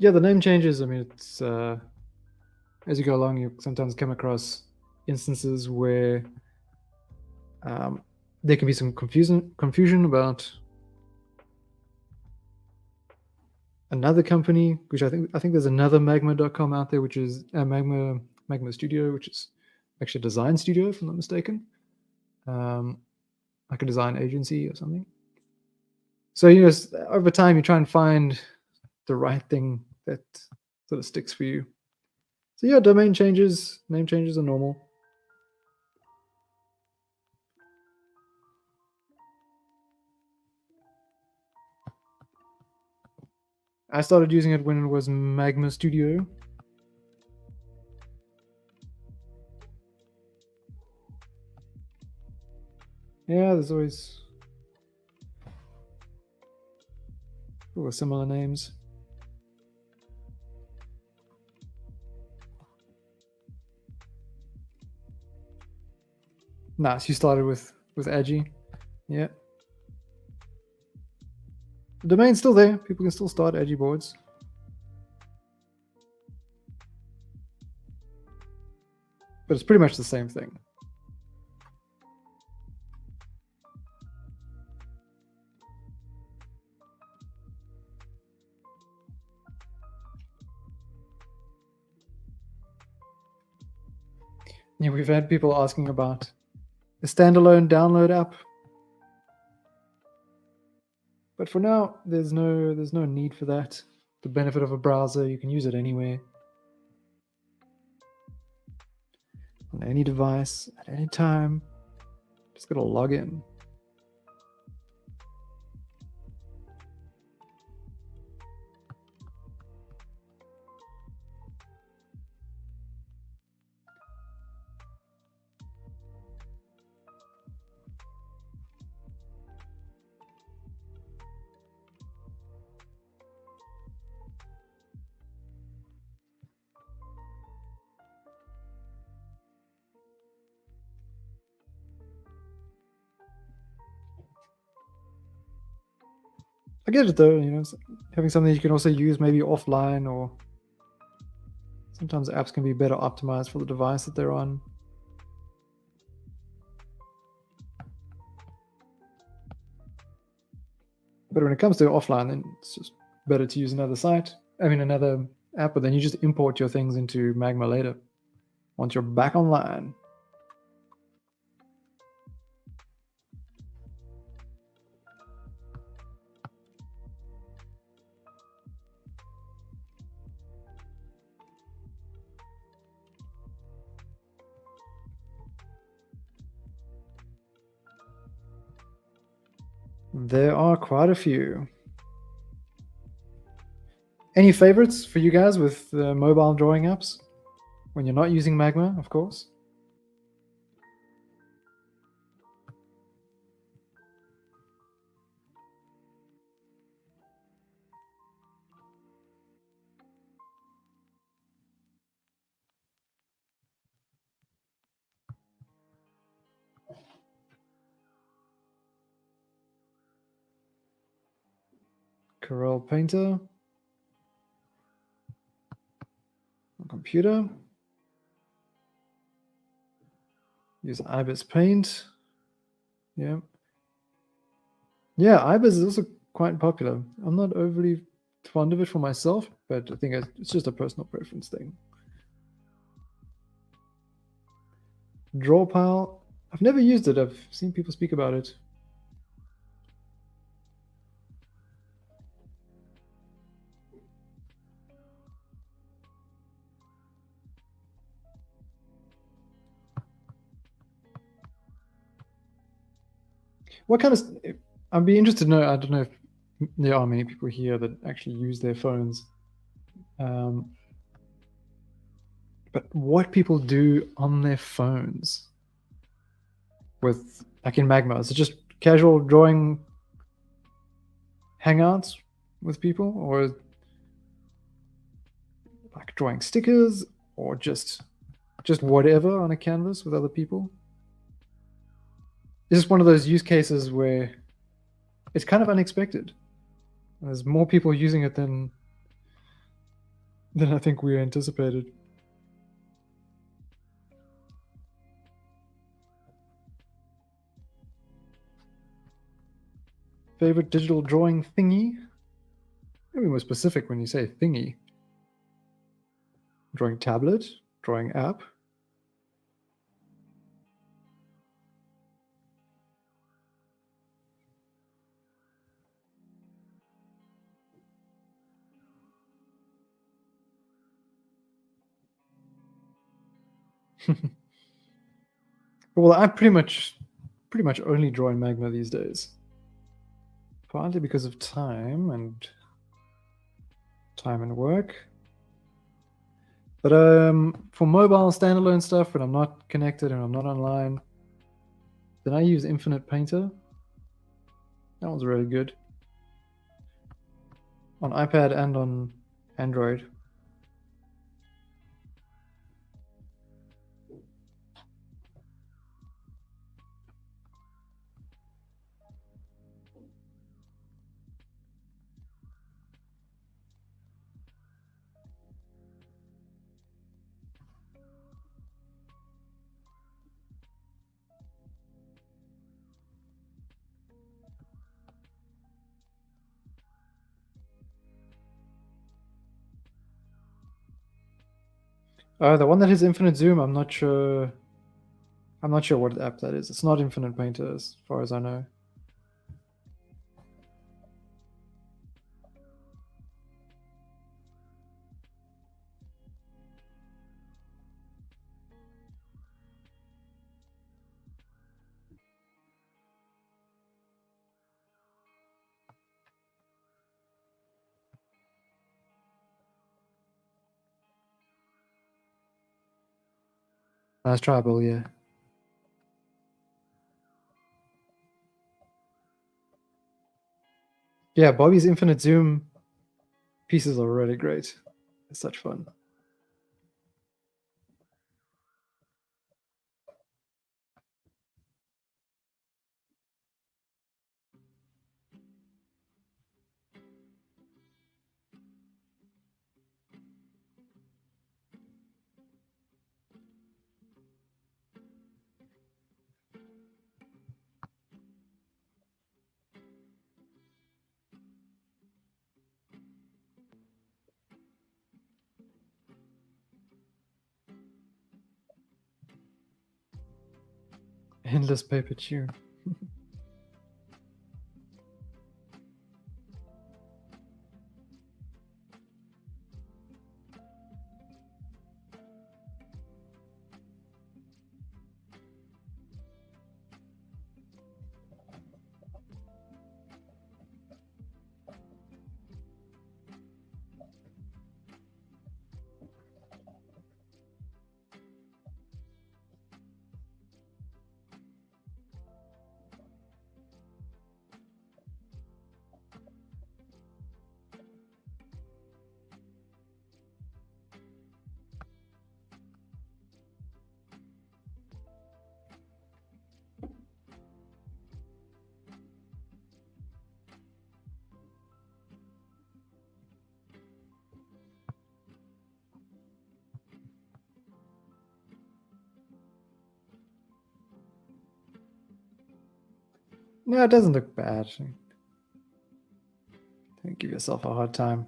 Yeah, the name changes. I mean, it's as you go along, you sometimes come across instances where there can be some confusion about another company, which I think there's another magma.com out there, which is Magma Studio, which is actually a design studio, if I'm not mistaken, like a design agency or something. So over time you try and find the right thing that sort of sticks for you. So yeah, name changes are normal. I started using it when it was Magma Studio. Yeah, there's always similar names. Nice, you started with Edgy. Yeah. The domain's still there. People can still start Edgy boards. But it's pretty much the same thing. Yeah, we've had people asking about the standalone download app. But for now, there's no need for that. The benefit of a browser, you can use it anywhere, on any device, at any time. Just gotta log in. I get it though, having something you can also use maybe offline, or sometimes apps can be better optimized for the device that they're on. But when it comes to offline, then it's just better to use another app, but then you just import your things into Magma later, once you're back online. There are quite a few. Any favorites for you guys with mobile drawing apps? When you're not using Magma, of course. Corel Painter. On computer. Use Ibis Paint. Yeah. Yeah, Ibis is also quite popular. I'm not overly fond of it for myself, but I think it's just a personal preference thing. Drawpile. I've never used it. I've seen people speak about it. What kind of... I'd be interested to know. I don't know if there are many people here that actually use their phones. But what people do on their phones with, like in Magma, is it just casual drawing hangouts with people, or like drawing stickers, or just whatever on a canvas with other people? It's just one of those use cases where it's kind of unexpected. There's more people using it than than I think we anticipated. Favorite digital drawing thingy? Maybe more specific when you say thingy. Drawing tablet, drawing app. Well, I pretty much only draw in Magma these days. Partly because of time and work. But for mobile standalone stuff, when I'm not connected and I'm not online, then I use Infinite Painter. That one's really good. On iPad and on Android. The one that has infinite zoom, I'm not sure. I'm not sure what app that is. It's not Infinite Painter, as far as I know. That's tribal, yeah. Yeah, Bobby's infinite zoom pieces are really great. It's such fun. Endless paper tune. No, it doesn't look bad. Don't give yourself a hard time.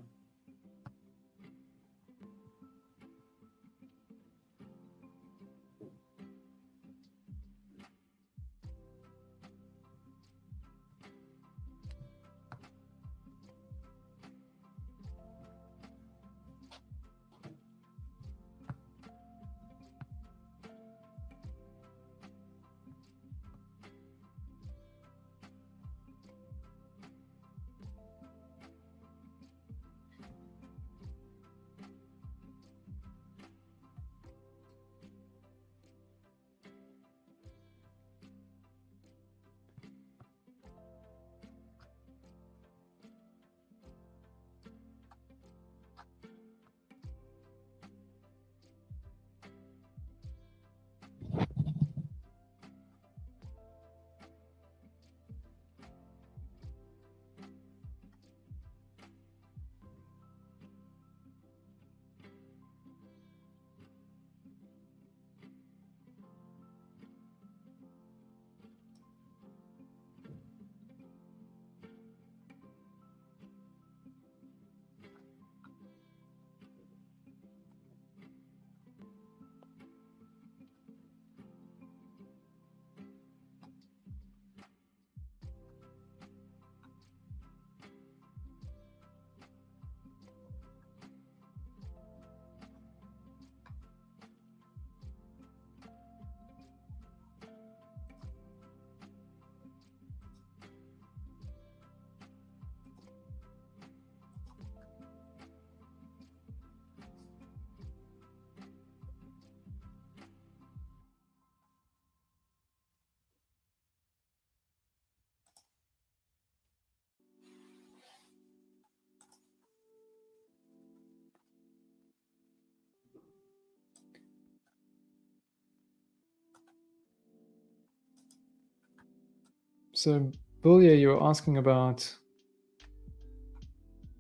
So, Bulia, you're asking about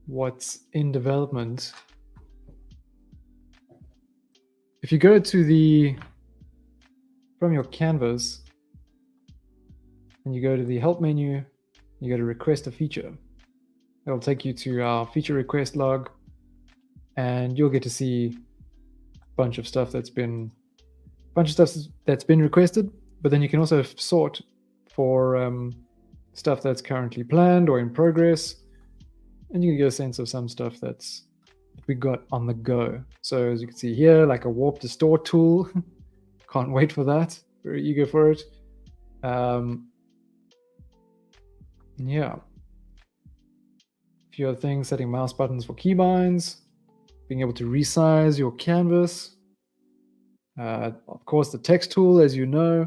what's in development. If you go to from your canvas and you go to the help menu, you go to request a feature. It'll take you to our feature request log, and you'll get to see a bunch of stuff that's been requested. But then you can also sort for stuff that's currently planned or in progress, and you can get a sense of some stuff that's we got on the go. So as you can see here, like a warp distort tool. Can't wait for that. Very eager for it. Yeah. A few other things, setting mouse buttons for keybinds, being able to resize your canvas. Of course, the text tool, as you know.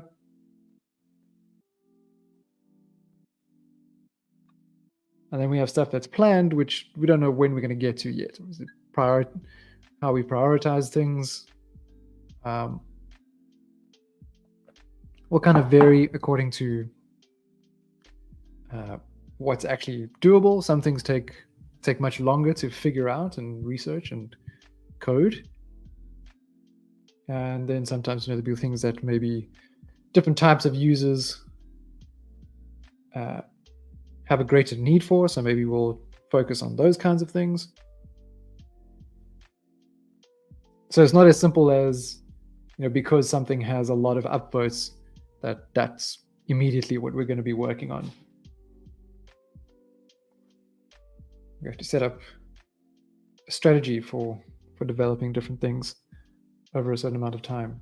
And then we have stuff that's planned, which we don't know when we're going to get to yet. Is it how we prioritize things? Will kind of vary according to what's actually doable. Some things take much longer to figure out and research and code. And then sometimes there'll be things that maybe different types of users have a greater need for. So maybe we'll focus on those kinds of things. So it's not as simple as, because something has a lot of upvotes, that's immediately what we're going to be working on. We have to set up a strategy for developing different things over a certain amount of time.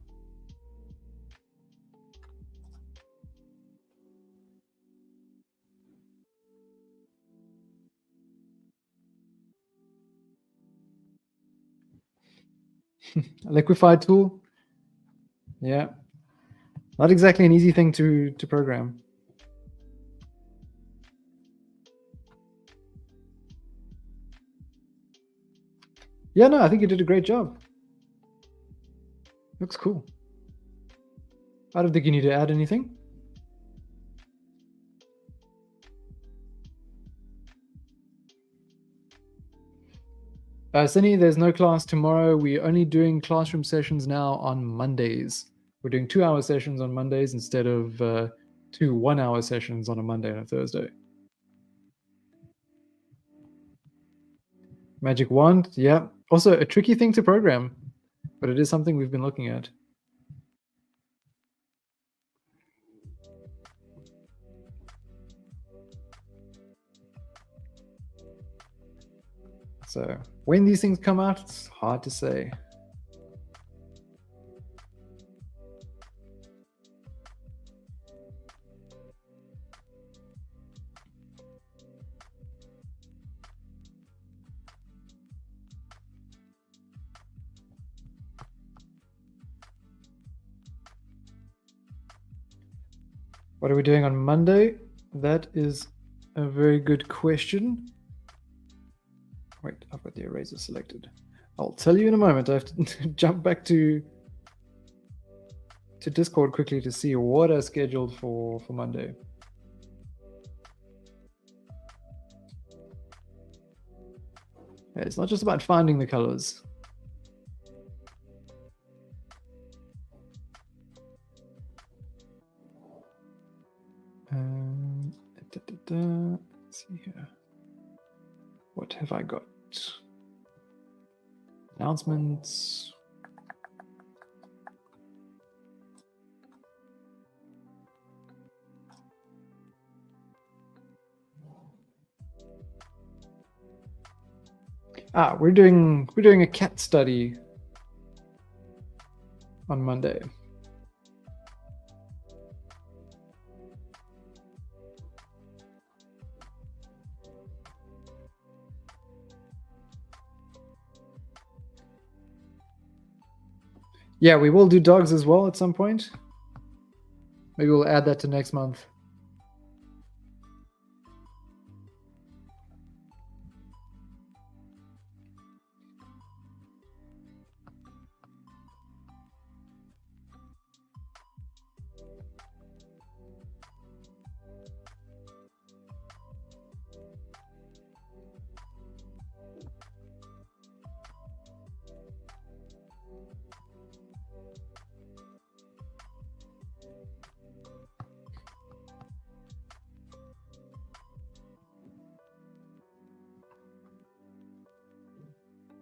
A liquify tool, yeah, not exactly an easy thing to program. Yeah, no, I think you did a great job. Looks cool. I don't think you need to add anything. Cindy, there's no class tomorrow. We're only doing classroom sessions now on Mondays. We're doing 2-hour sessions on Mondays instead of 2 1-hour sessions on a Monday and a Thursday. Magic wand, yeah. Also a tricky thing to program, but it is something we've been looking at. So when these things come out, it's hard to say. What are we doing on Monday? That is a very good question. Wait, I've got the eraser selected. I'll tell you in a moment. I have to jump back to Discord quickly to see what I scheduled for Monday. Yeah, it's not just about finding the colors. Let's see here. What have I got? Announcements. We're doing a cat study on Monday. Yeah, we will do dogs as well at some point. Maybe we'll add that to next month.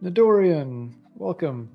Nadorian, welcome.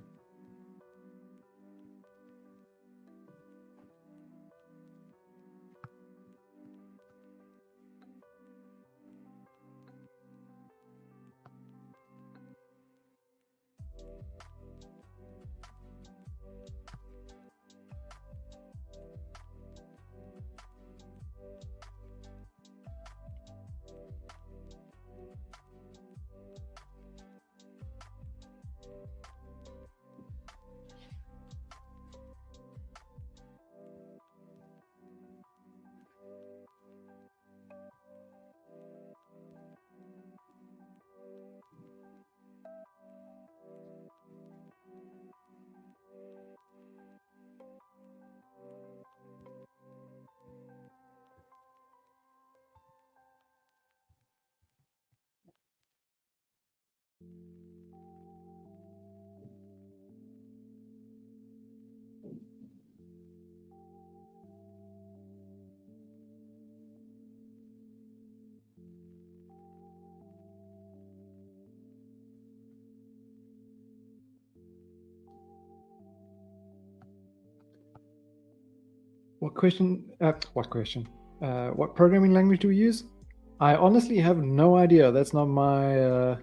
What programming language do we use? I honestly have no idea. That's not my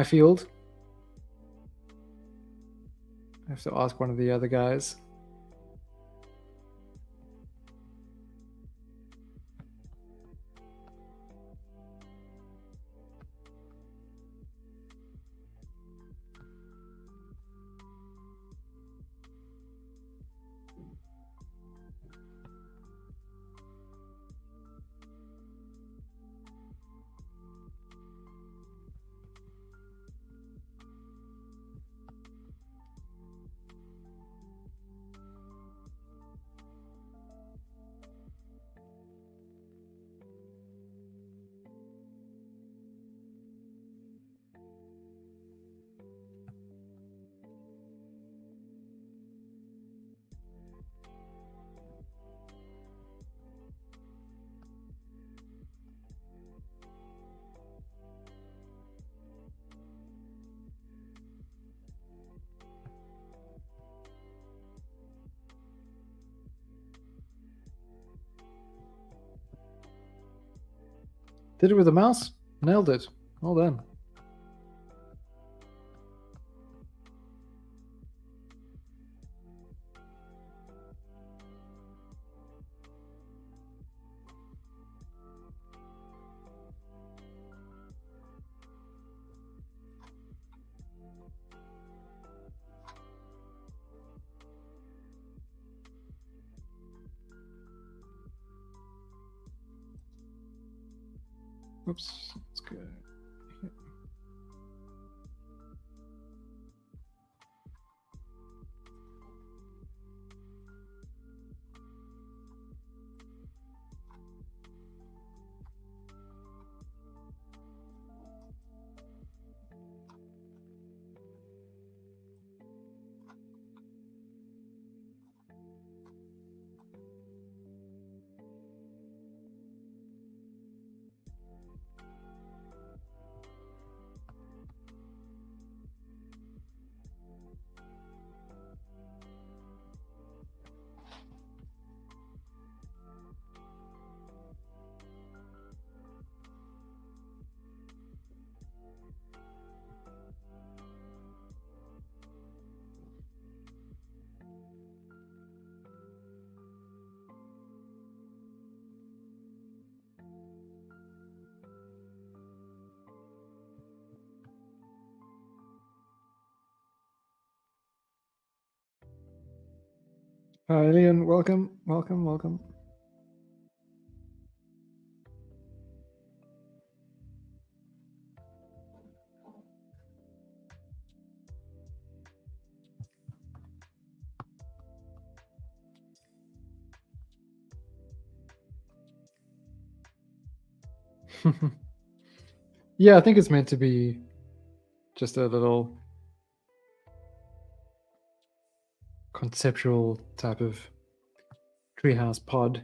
field. I have to ask one of the other guys. Did it with a mouse? Nailed it. Well done. Oops, let's go. Hi, Leon. Welcome. Yeah, I think it's meant to be just a little conceptual type of treehouse pod.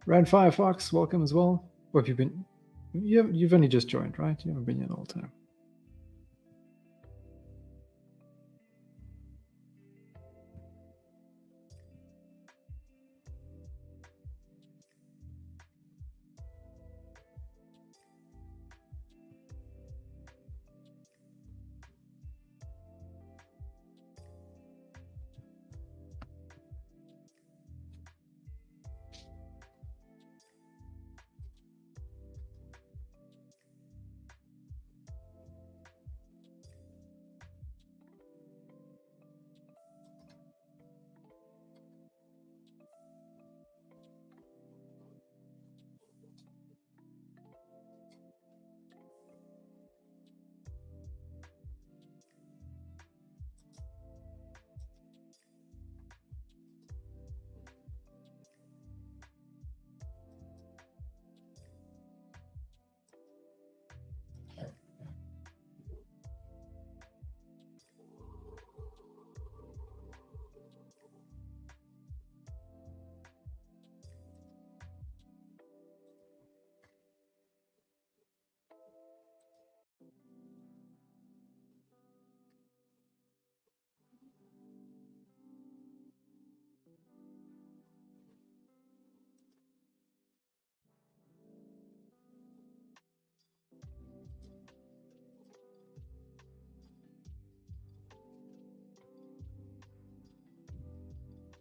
Rand Firefox, welcome as well. Or have you been? You've only just joined, right? You haven't been here the whole time.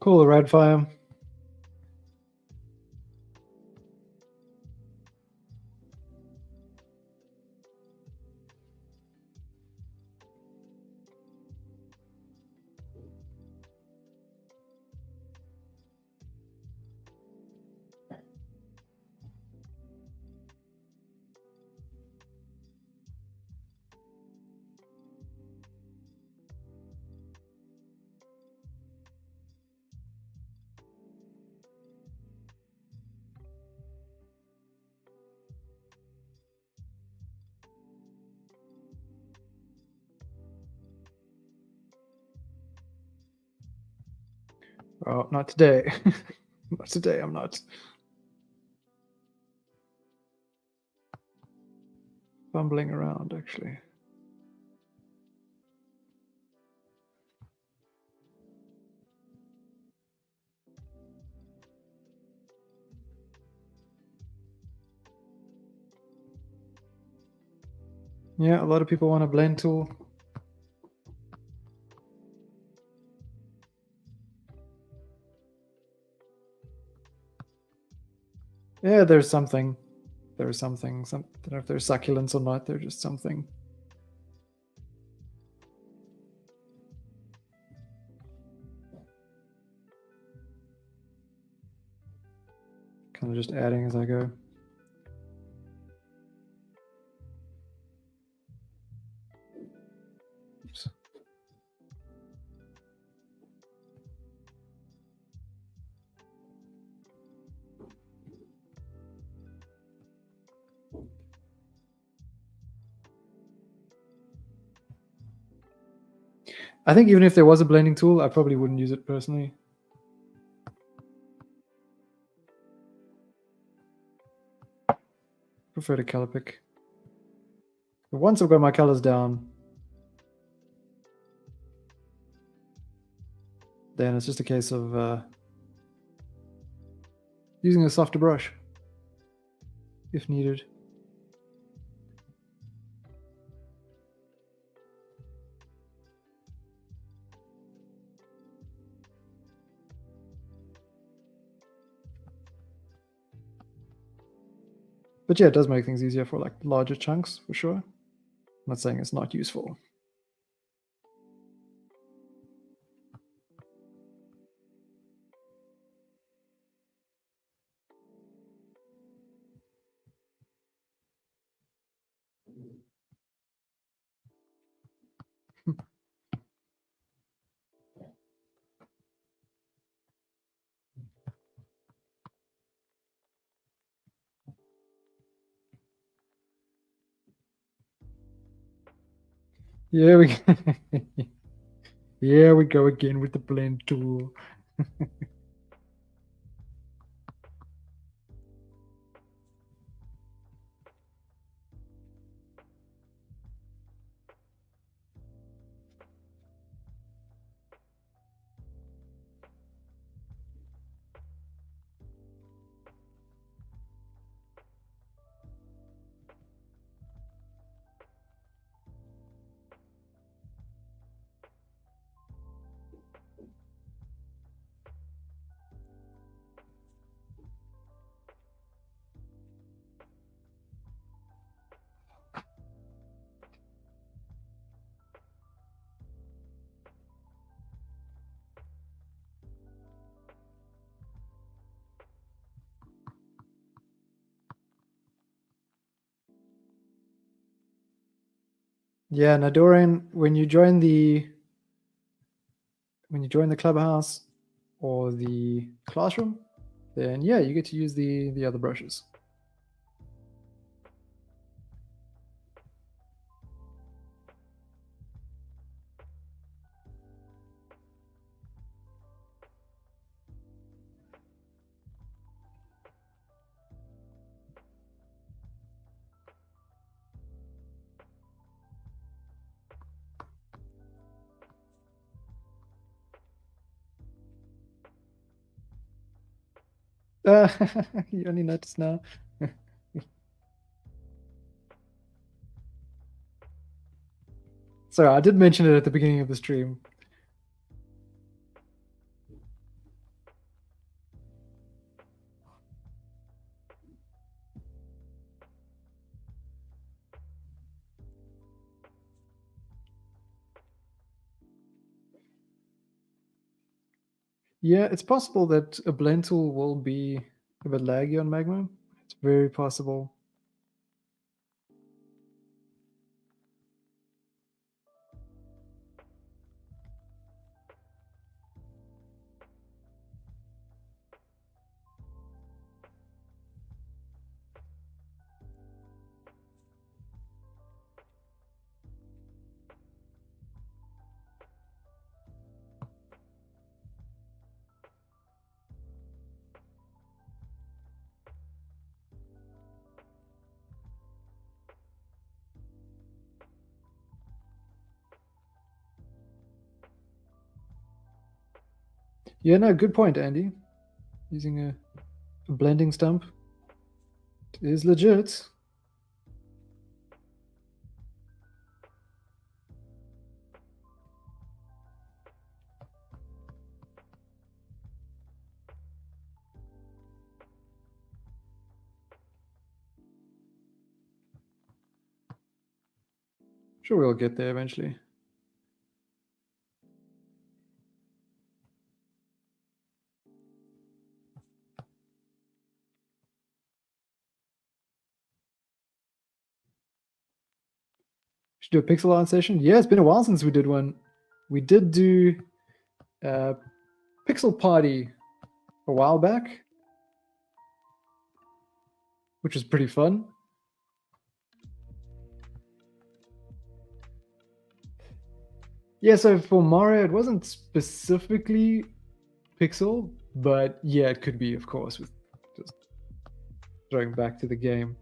Cool, Radfire. Oh, not today. Not today, I'm not. Fumbling around, actually. Yeah, a lot of people want a blend tool. Yeah, there's something. There's something. I don't know if they're succulents or not. They're just something. Kind of just adding as I go. Oops. I think even if there was a blending tool, I probably wouldn't use it personally. Prefer to color pick. But once I've got my colors down, then it's just a case of using a softer brush if needed. But yeah, it does make things easier for like larger chunks for sure. I'm not saying it's not useful. Yeah, yeah, we go again with the blend tool. Yeah, now Dorian, when you join the clubhouse or the classroom, then yeah, you get to use the other brushes. You only notice now. Sorry, I did mention it at the beginning of the stream. Yeah, it's possible that a blend tool will be a bit laggy on Magma. It's very possible. Yeah, no, good point, Andy. Using a blending stump is legit. Sure, we'll get there eventually. Should do a pixel art session. Yeah, it's been a while since we did one. We did do Pixel Party a while back, which was pretty fun. Yeah, so for Mario, it wasn't specifically pixel, but yeah, it could be, of course, with just throwing back to the game.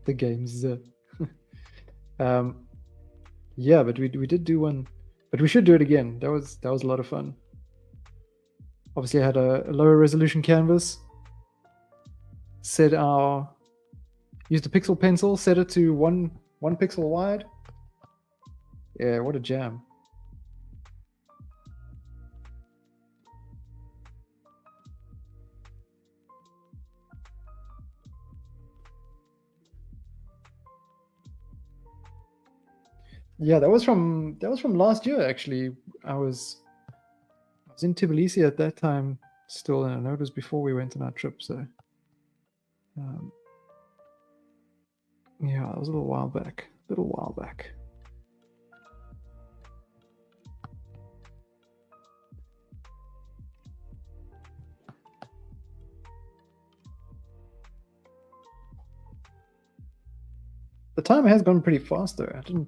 The games. Yeah, but we did do one, but we should do it again. That was a lot of fun. Obviously, I had a lower resolution canvas. Used a pixel pencil, set it to one pixel wide. Yeah, what a jam. Yeah, that was from last year actually. I was in Tbilisi at that time still, and I know it was before we went on our trip, so yeah, that was a little while back. The time has gone pretty fast though. I didn't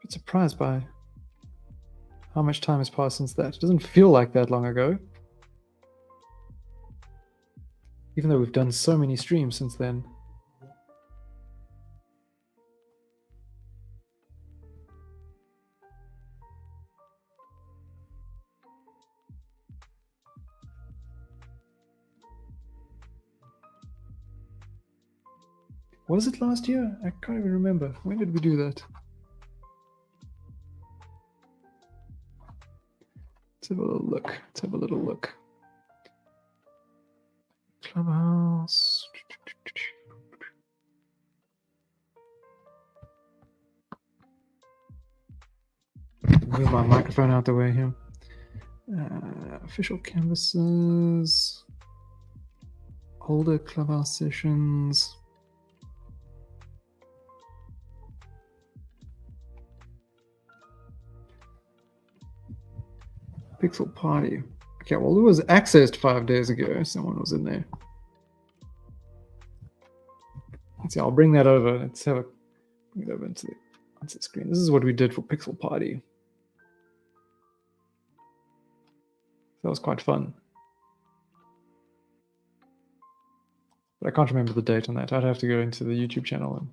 bit surprised by how much time has passed since that. It doesn't feel like that long ago. Even though we've done so many streams since then. Was it last year? I can't even remember. When did we do that? Let's have a little look. Clubhouse. Move my microphone out the way here. Official canvases. Older Clubhouse sessions. Pixel party. Okay, well, it was accessed 5 days ago. Someone was in there. Let's see, I'll bring that over. Let's have a bring it over into the screen. This is what we did for Pixel Party. That was quite fun. But I can't remember the date on that. I'd have to go into the YouTube channel and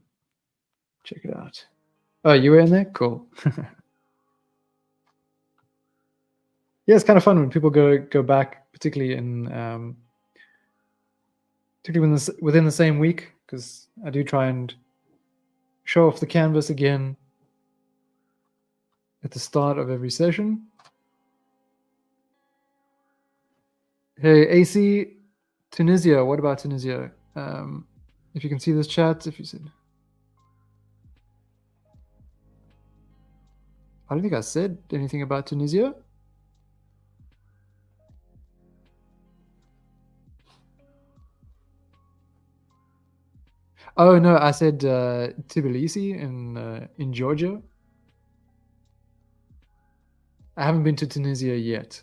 check it out. Oh, you were in there? Cool. Yeah, it's kind of fun when people go back, particularly in within the same week, because I do try and show off the canvas again at the start of every session. Hey, AC, Tunisia. What about Tunisia? If you can see this chat, if you said, I don't think I said anything about Tunisia. Oh no, I said Tbilisi in Georgia. I haven't been to Tunisia yet,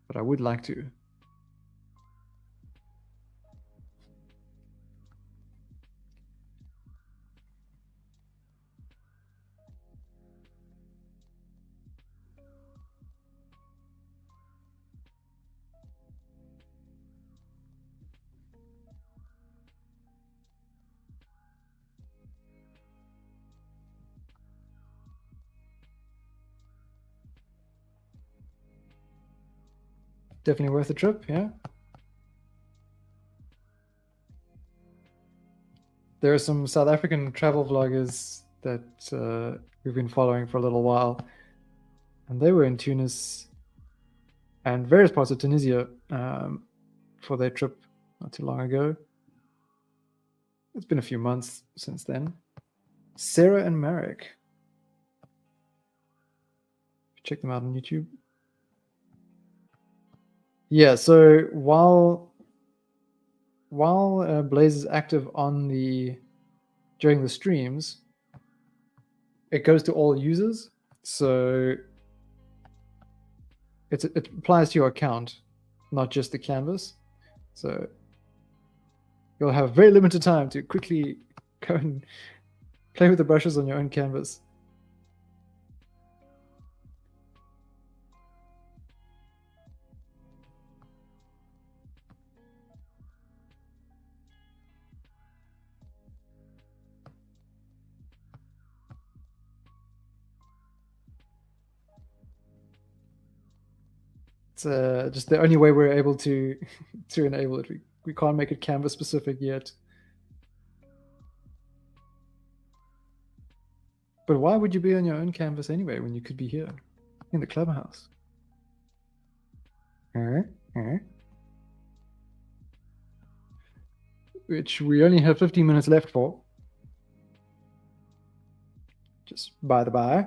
but I would like to. Definitely worth a trip, yeah. There are some South African travel vloggers that we've been following for a little while, and they were in Tunis and various parts of Tunisia for their trip not too long ago. It's been a few months since then. Sarah and Marek. Check them out on YouTube. Yeah, so while Blaze is active during the streams, it goes to all users. So it applies to your account, not just the canvas. So you'll have very limited time to quickly go and play with the brushes on your own canvas. It's just the only way we're able to enable it. We can't make it canvas specific yet. But why would you be on your own canvas anyway when you could be here in the clubhouse? Which we only have 15 minutes left for. Just by the by.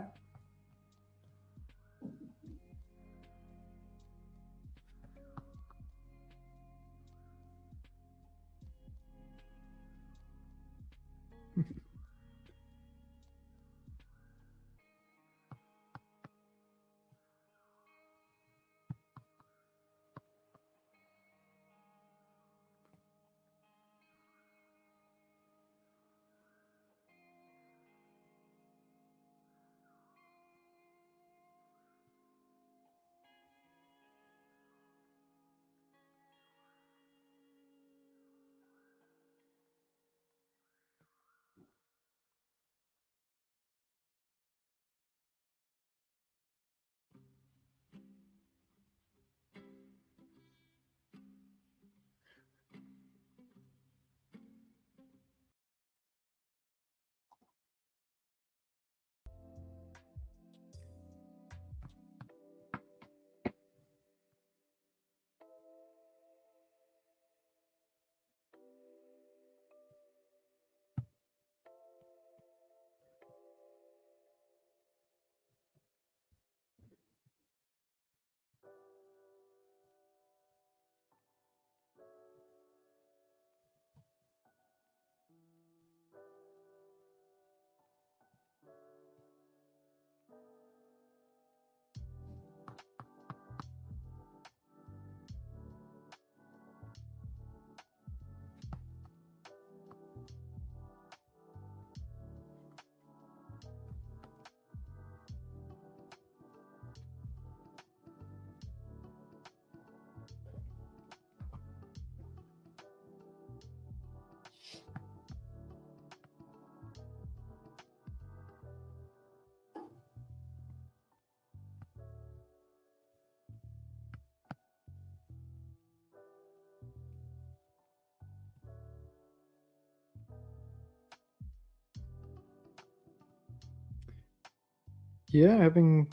yeah, having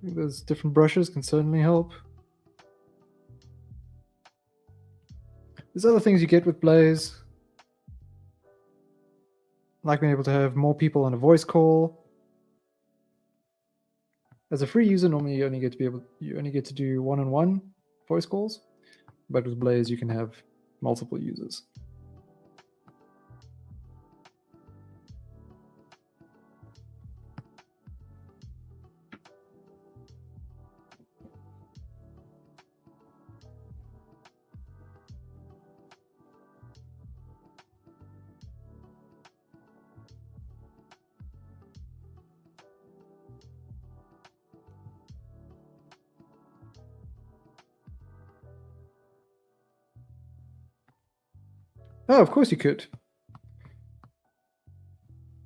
those different brushes can certainly help. There's other things you get with Blaze, like being able to have more people on a voice call. As a free user, normally you only get to do one-on-one voice calls, but with Blaze you can have multiple users. Oh, of course you could.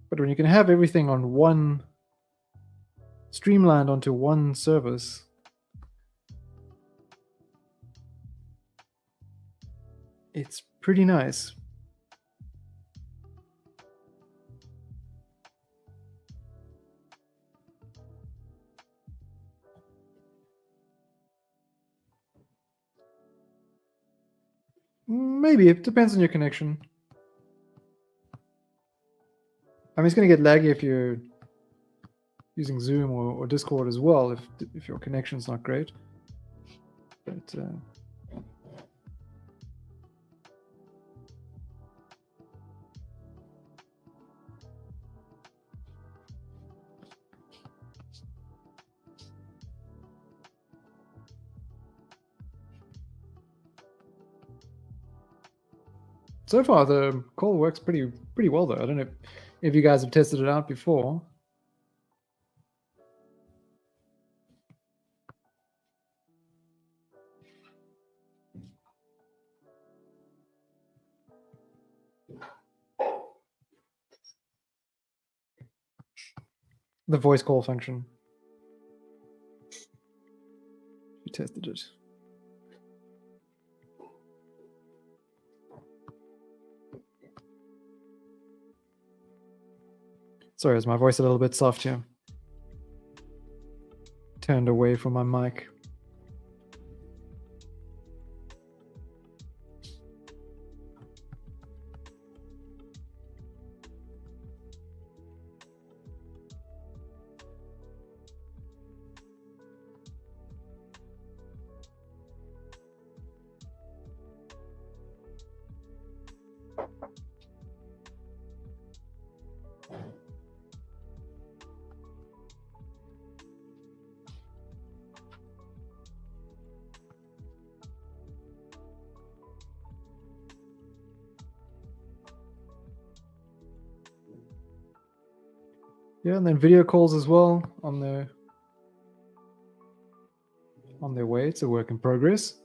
But when you can have everything on one, streamlined onto one service, it's pretty nice. Maybe, it depends on your connection. I mean, it's going to get laggy if you're using Zoom or Discord as well, if your connection's not great. But so far the call works pretty well though. I don't know if you guys have tested it out before. The voice call function. You tested it. Sorry, is my voice a little bit soft here? Turned away from my mic. Yeah, and then video calls as well on their way. It's a work in progress.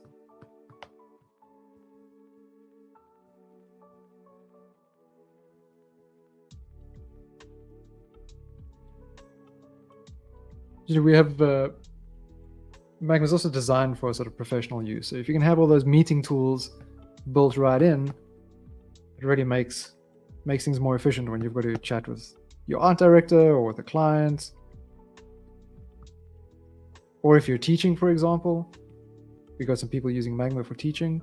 We have Magma is also designed for sort of professional use. So if you can have all those meeting tools built right in, it really makes things more efficient when you've got to chat with your art director or with a client. Or if you're teaching, for example, we've got some people using Magma for teaching.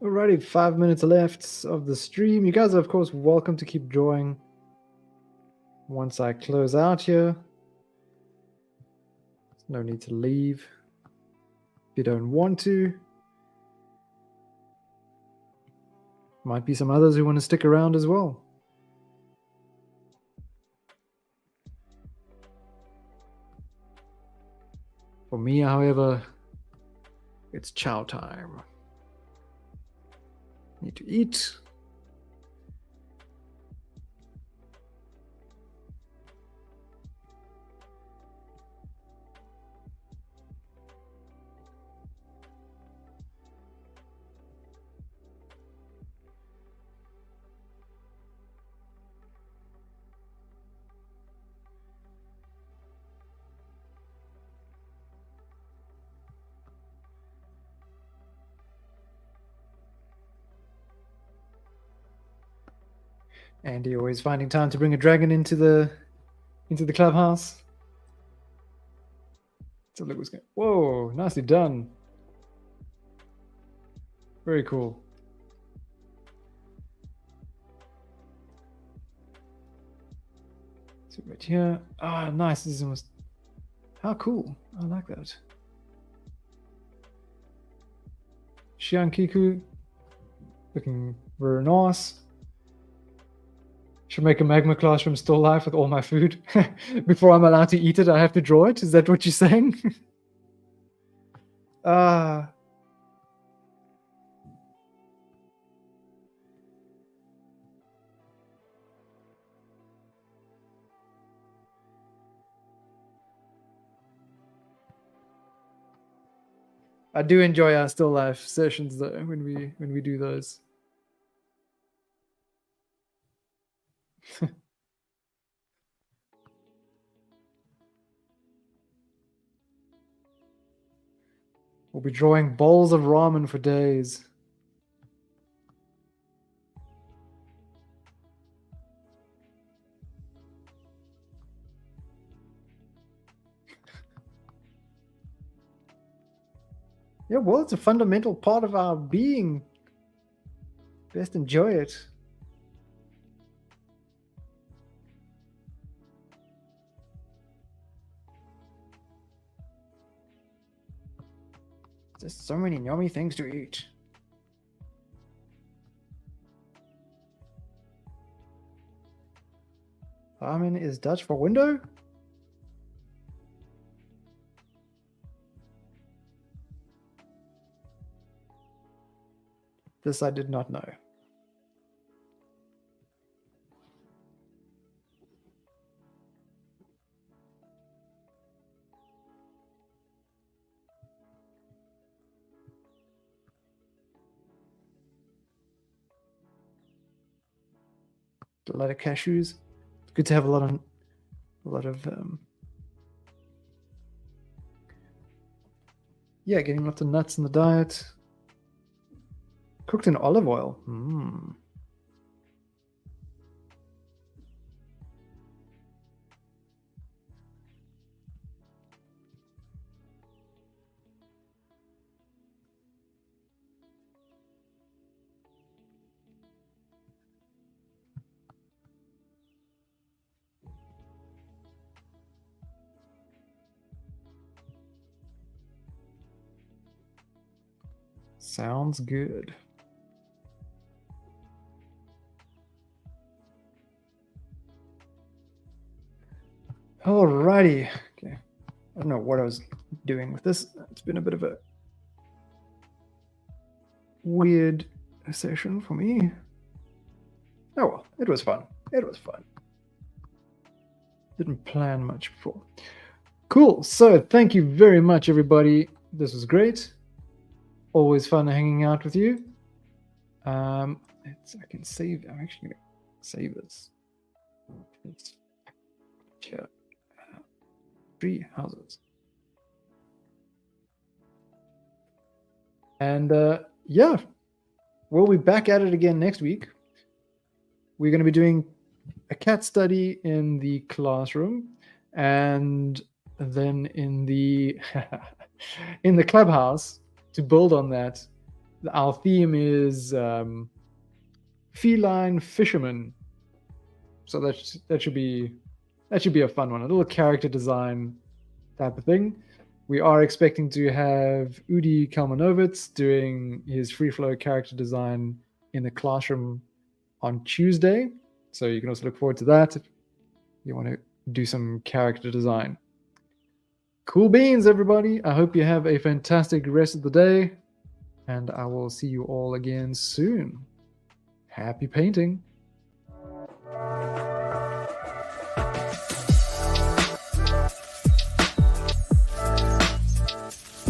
Alrighty, 5 minutes left of the stream. You guys are, of course, welcome to keep drawing once I close out here. No need to leave if you don't want to. Might be some others who want to stick around as well. For me, however, it's chow time. Need to eat. Andy always finding time to bring a dragon into the clubhouse. So look what's going. Whoa, nicely done. Very cool. So right here. Ah, nice. This is almost. How cool. I like that. Shiankiku looking very nice. Should make a magma classroom still life with all my food. Before I'm allowed to eat it, I have to draw it. Is that what you're saying? I do enjoy our still life sessions though when we do those. We'll be drawing bowls of ramen for days. Yeah, well, it's a fundamental part of our being. Best enjoy it. There's so many yummy things to eat. Ramen is Dutch for window? This I did not know. A lot of cashews. It's good to have a lot of yeah, getting lots of nuts in the diet. Cooked in olive oil. Sounds good. Alrighty. Okay. I don't know what I was doing with this. It's been a bit of a weird session for me. Oh well, it was fun. It was fun. Didn't plan much before. Cool. So thank you very much, everybody. This was great. Always fun hanging out with you. I can save. I'm actually going to save this. It's Treehouse. And yeah, we'll be back at it again next week. We're going to be doing a cat study in the classroom, and then in the in the clubhouse to build on that. our theme is feline fisherman. So that should be a fun one, a little character design type of thing. We are expecting to have Udi Kalmanovitz doing his free flow character design in the classroom on Tuesday. So you can also look forward to that if you want to do some character design. Cool beans, everybody. I hope you have a fantastic rest of the day, and I will see you all again soon. Happy painting.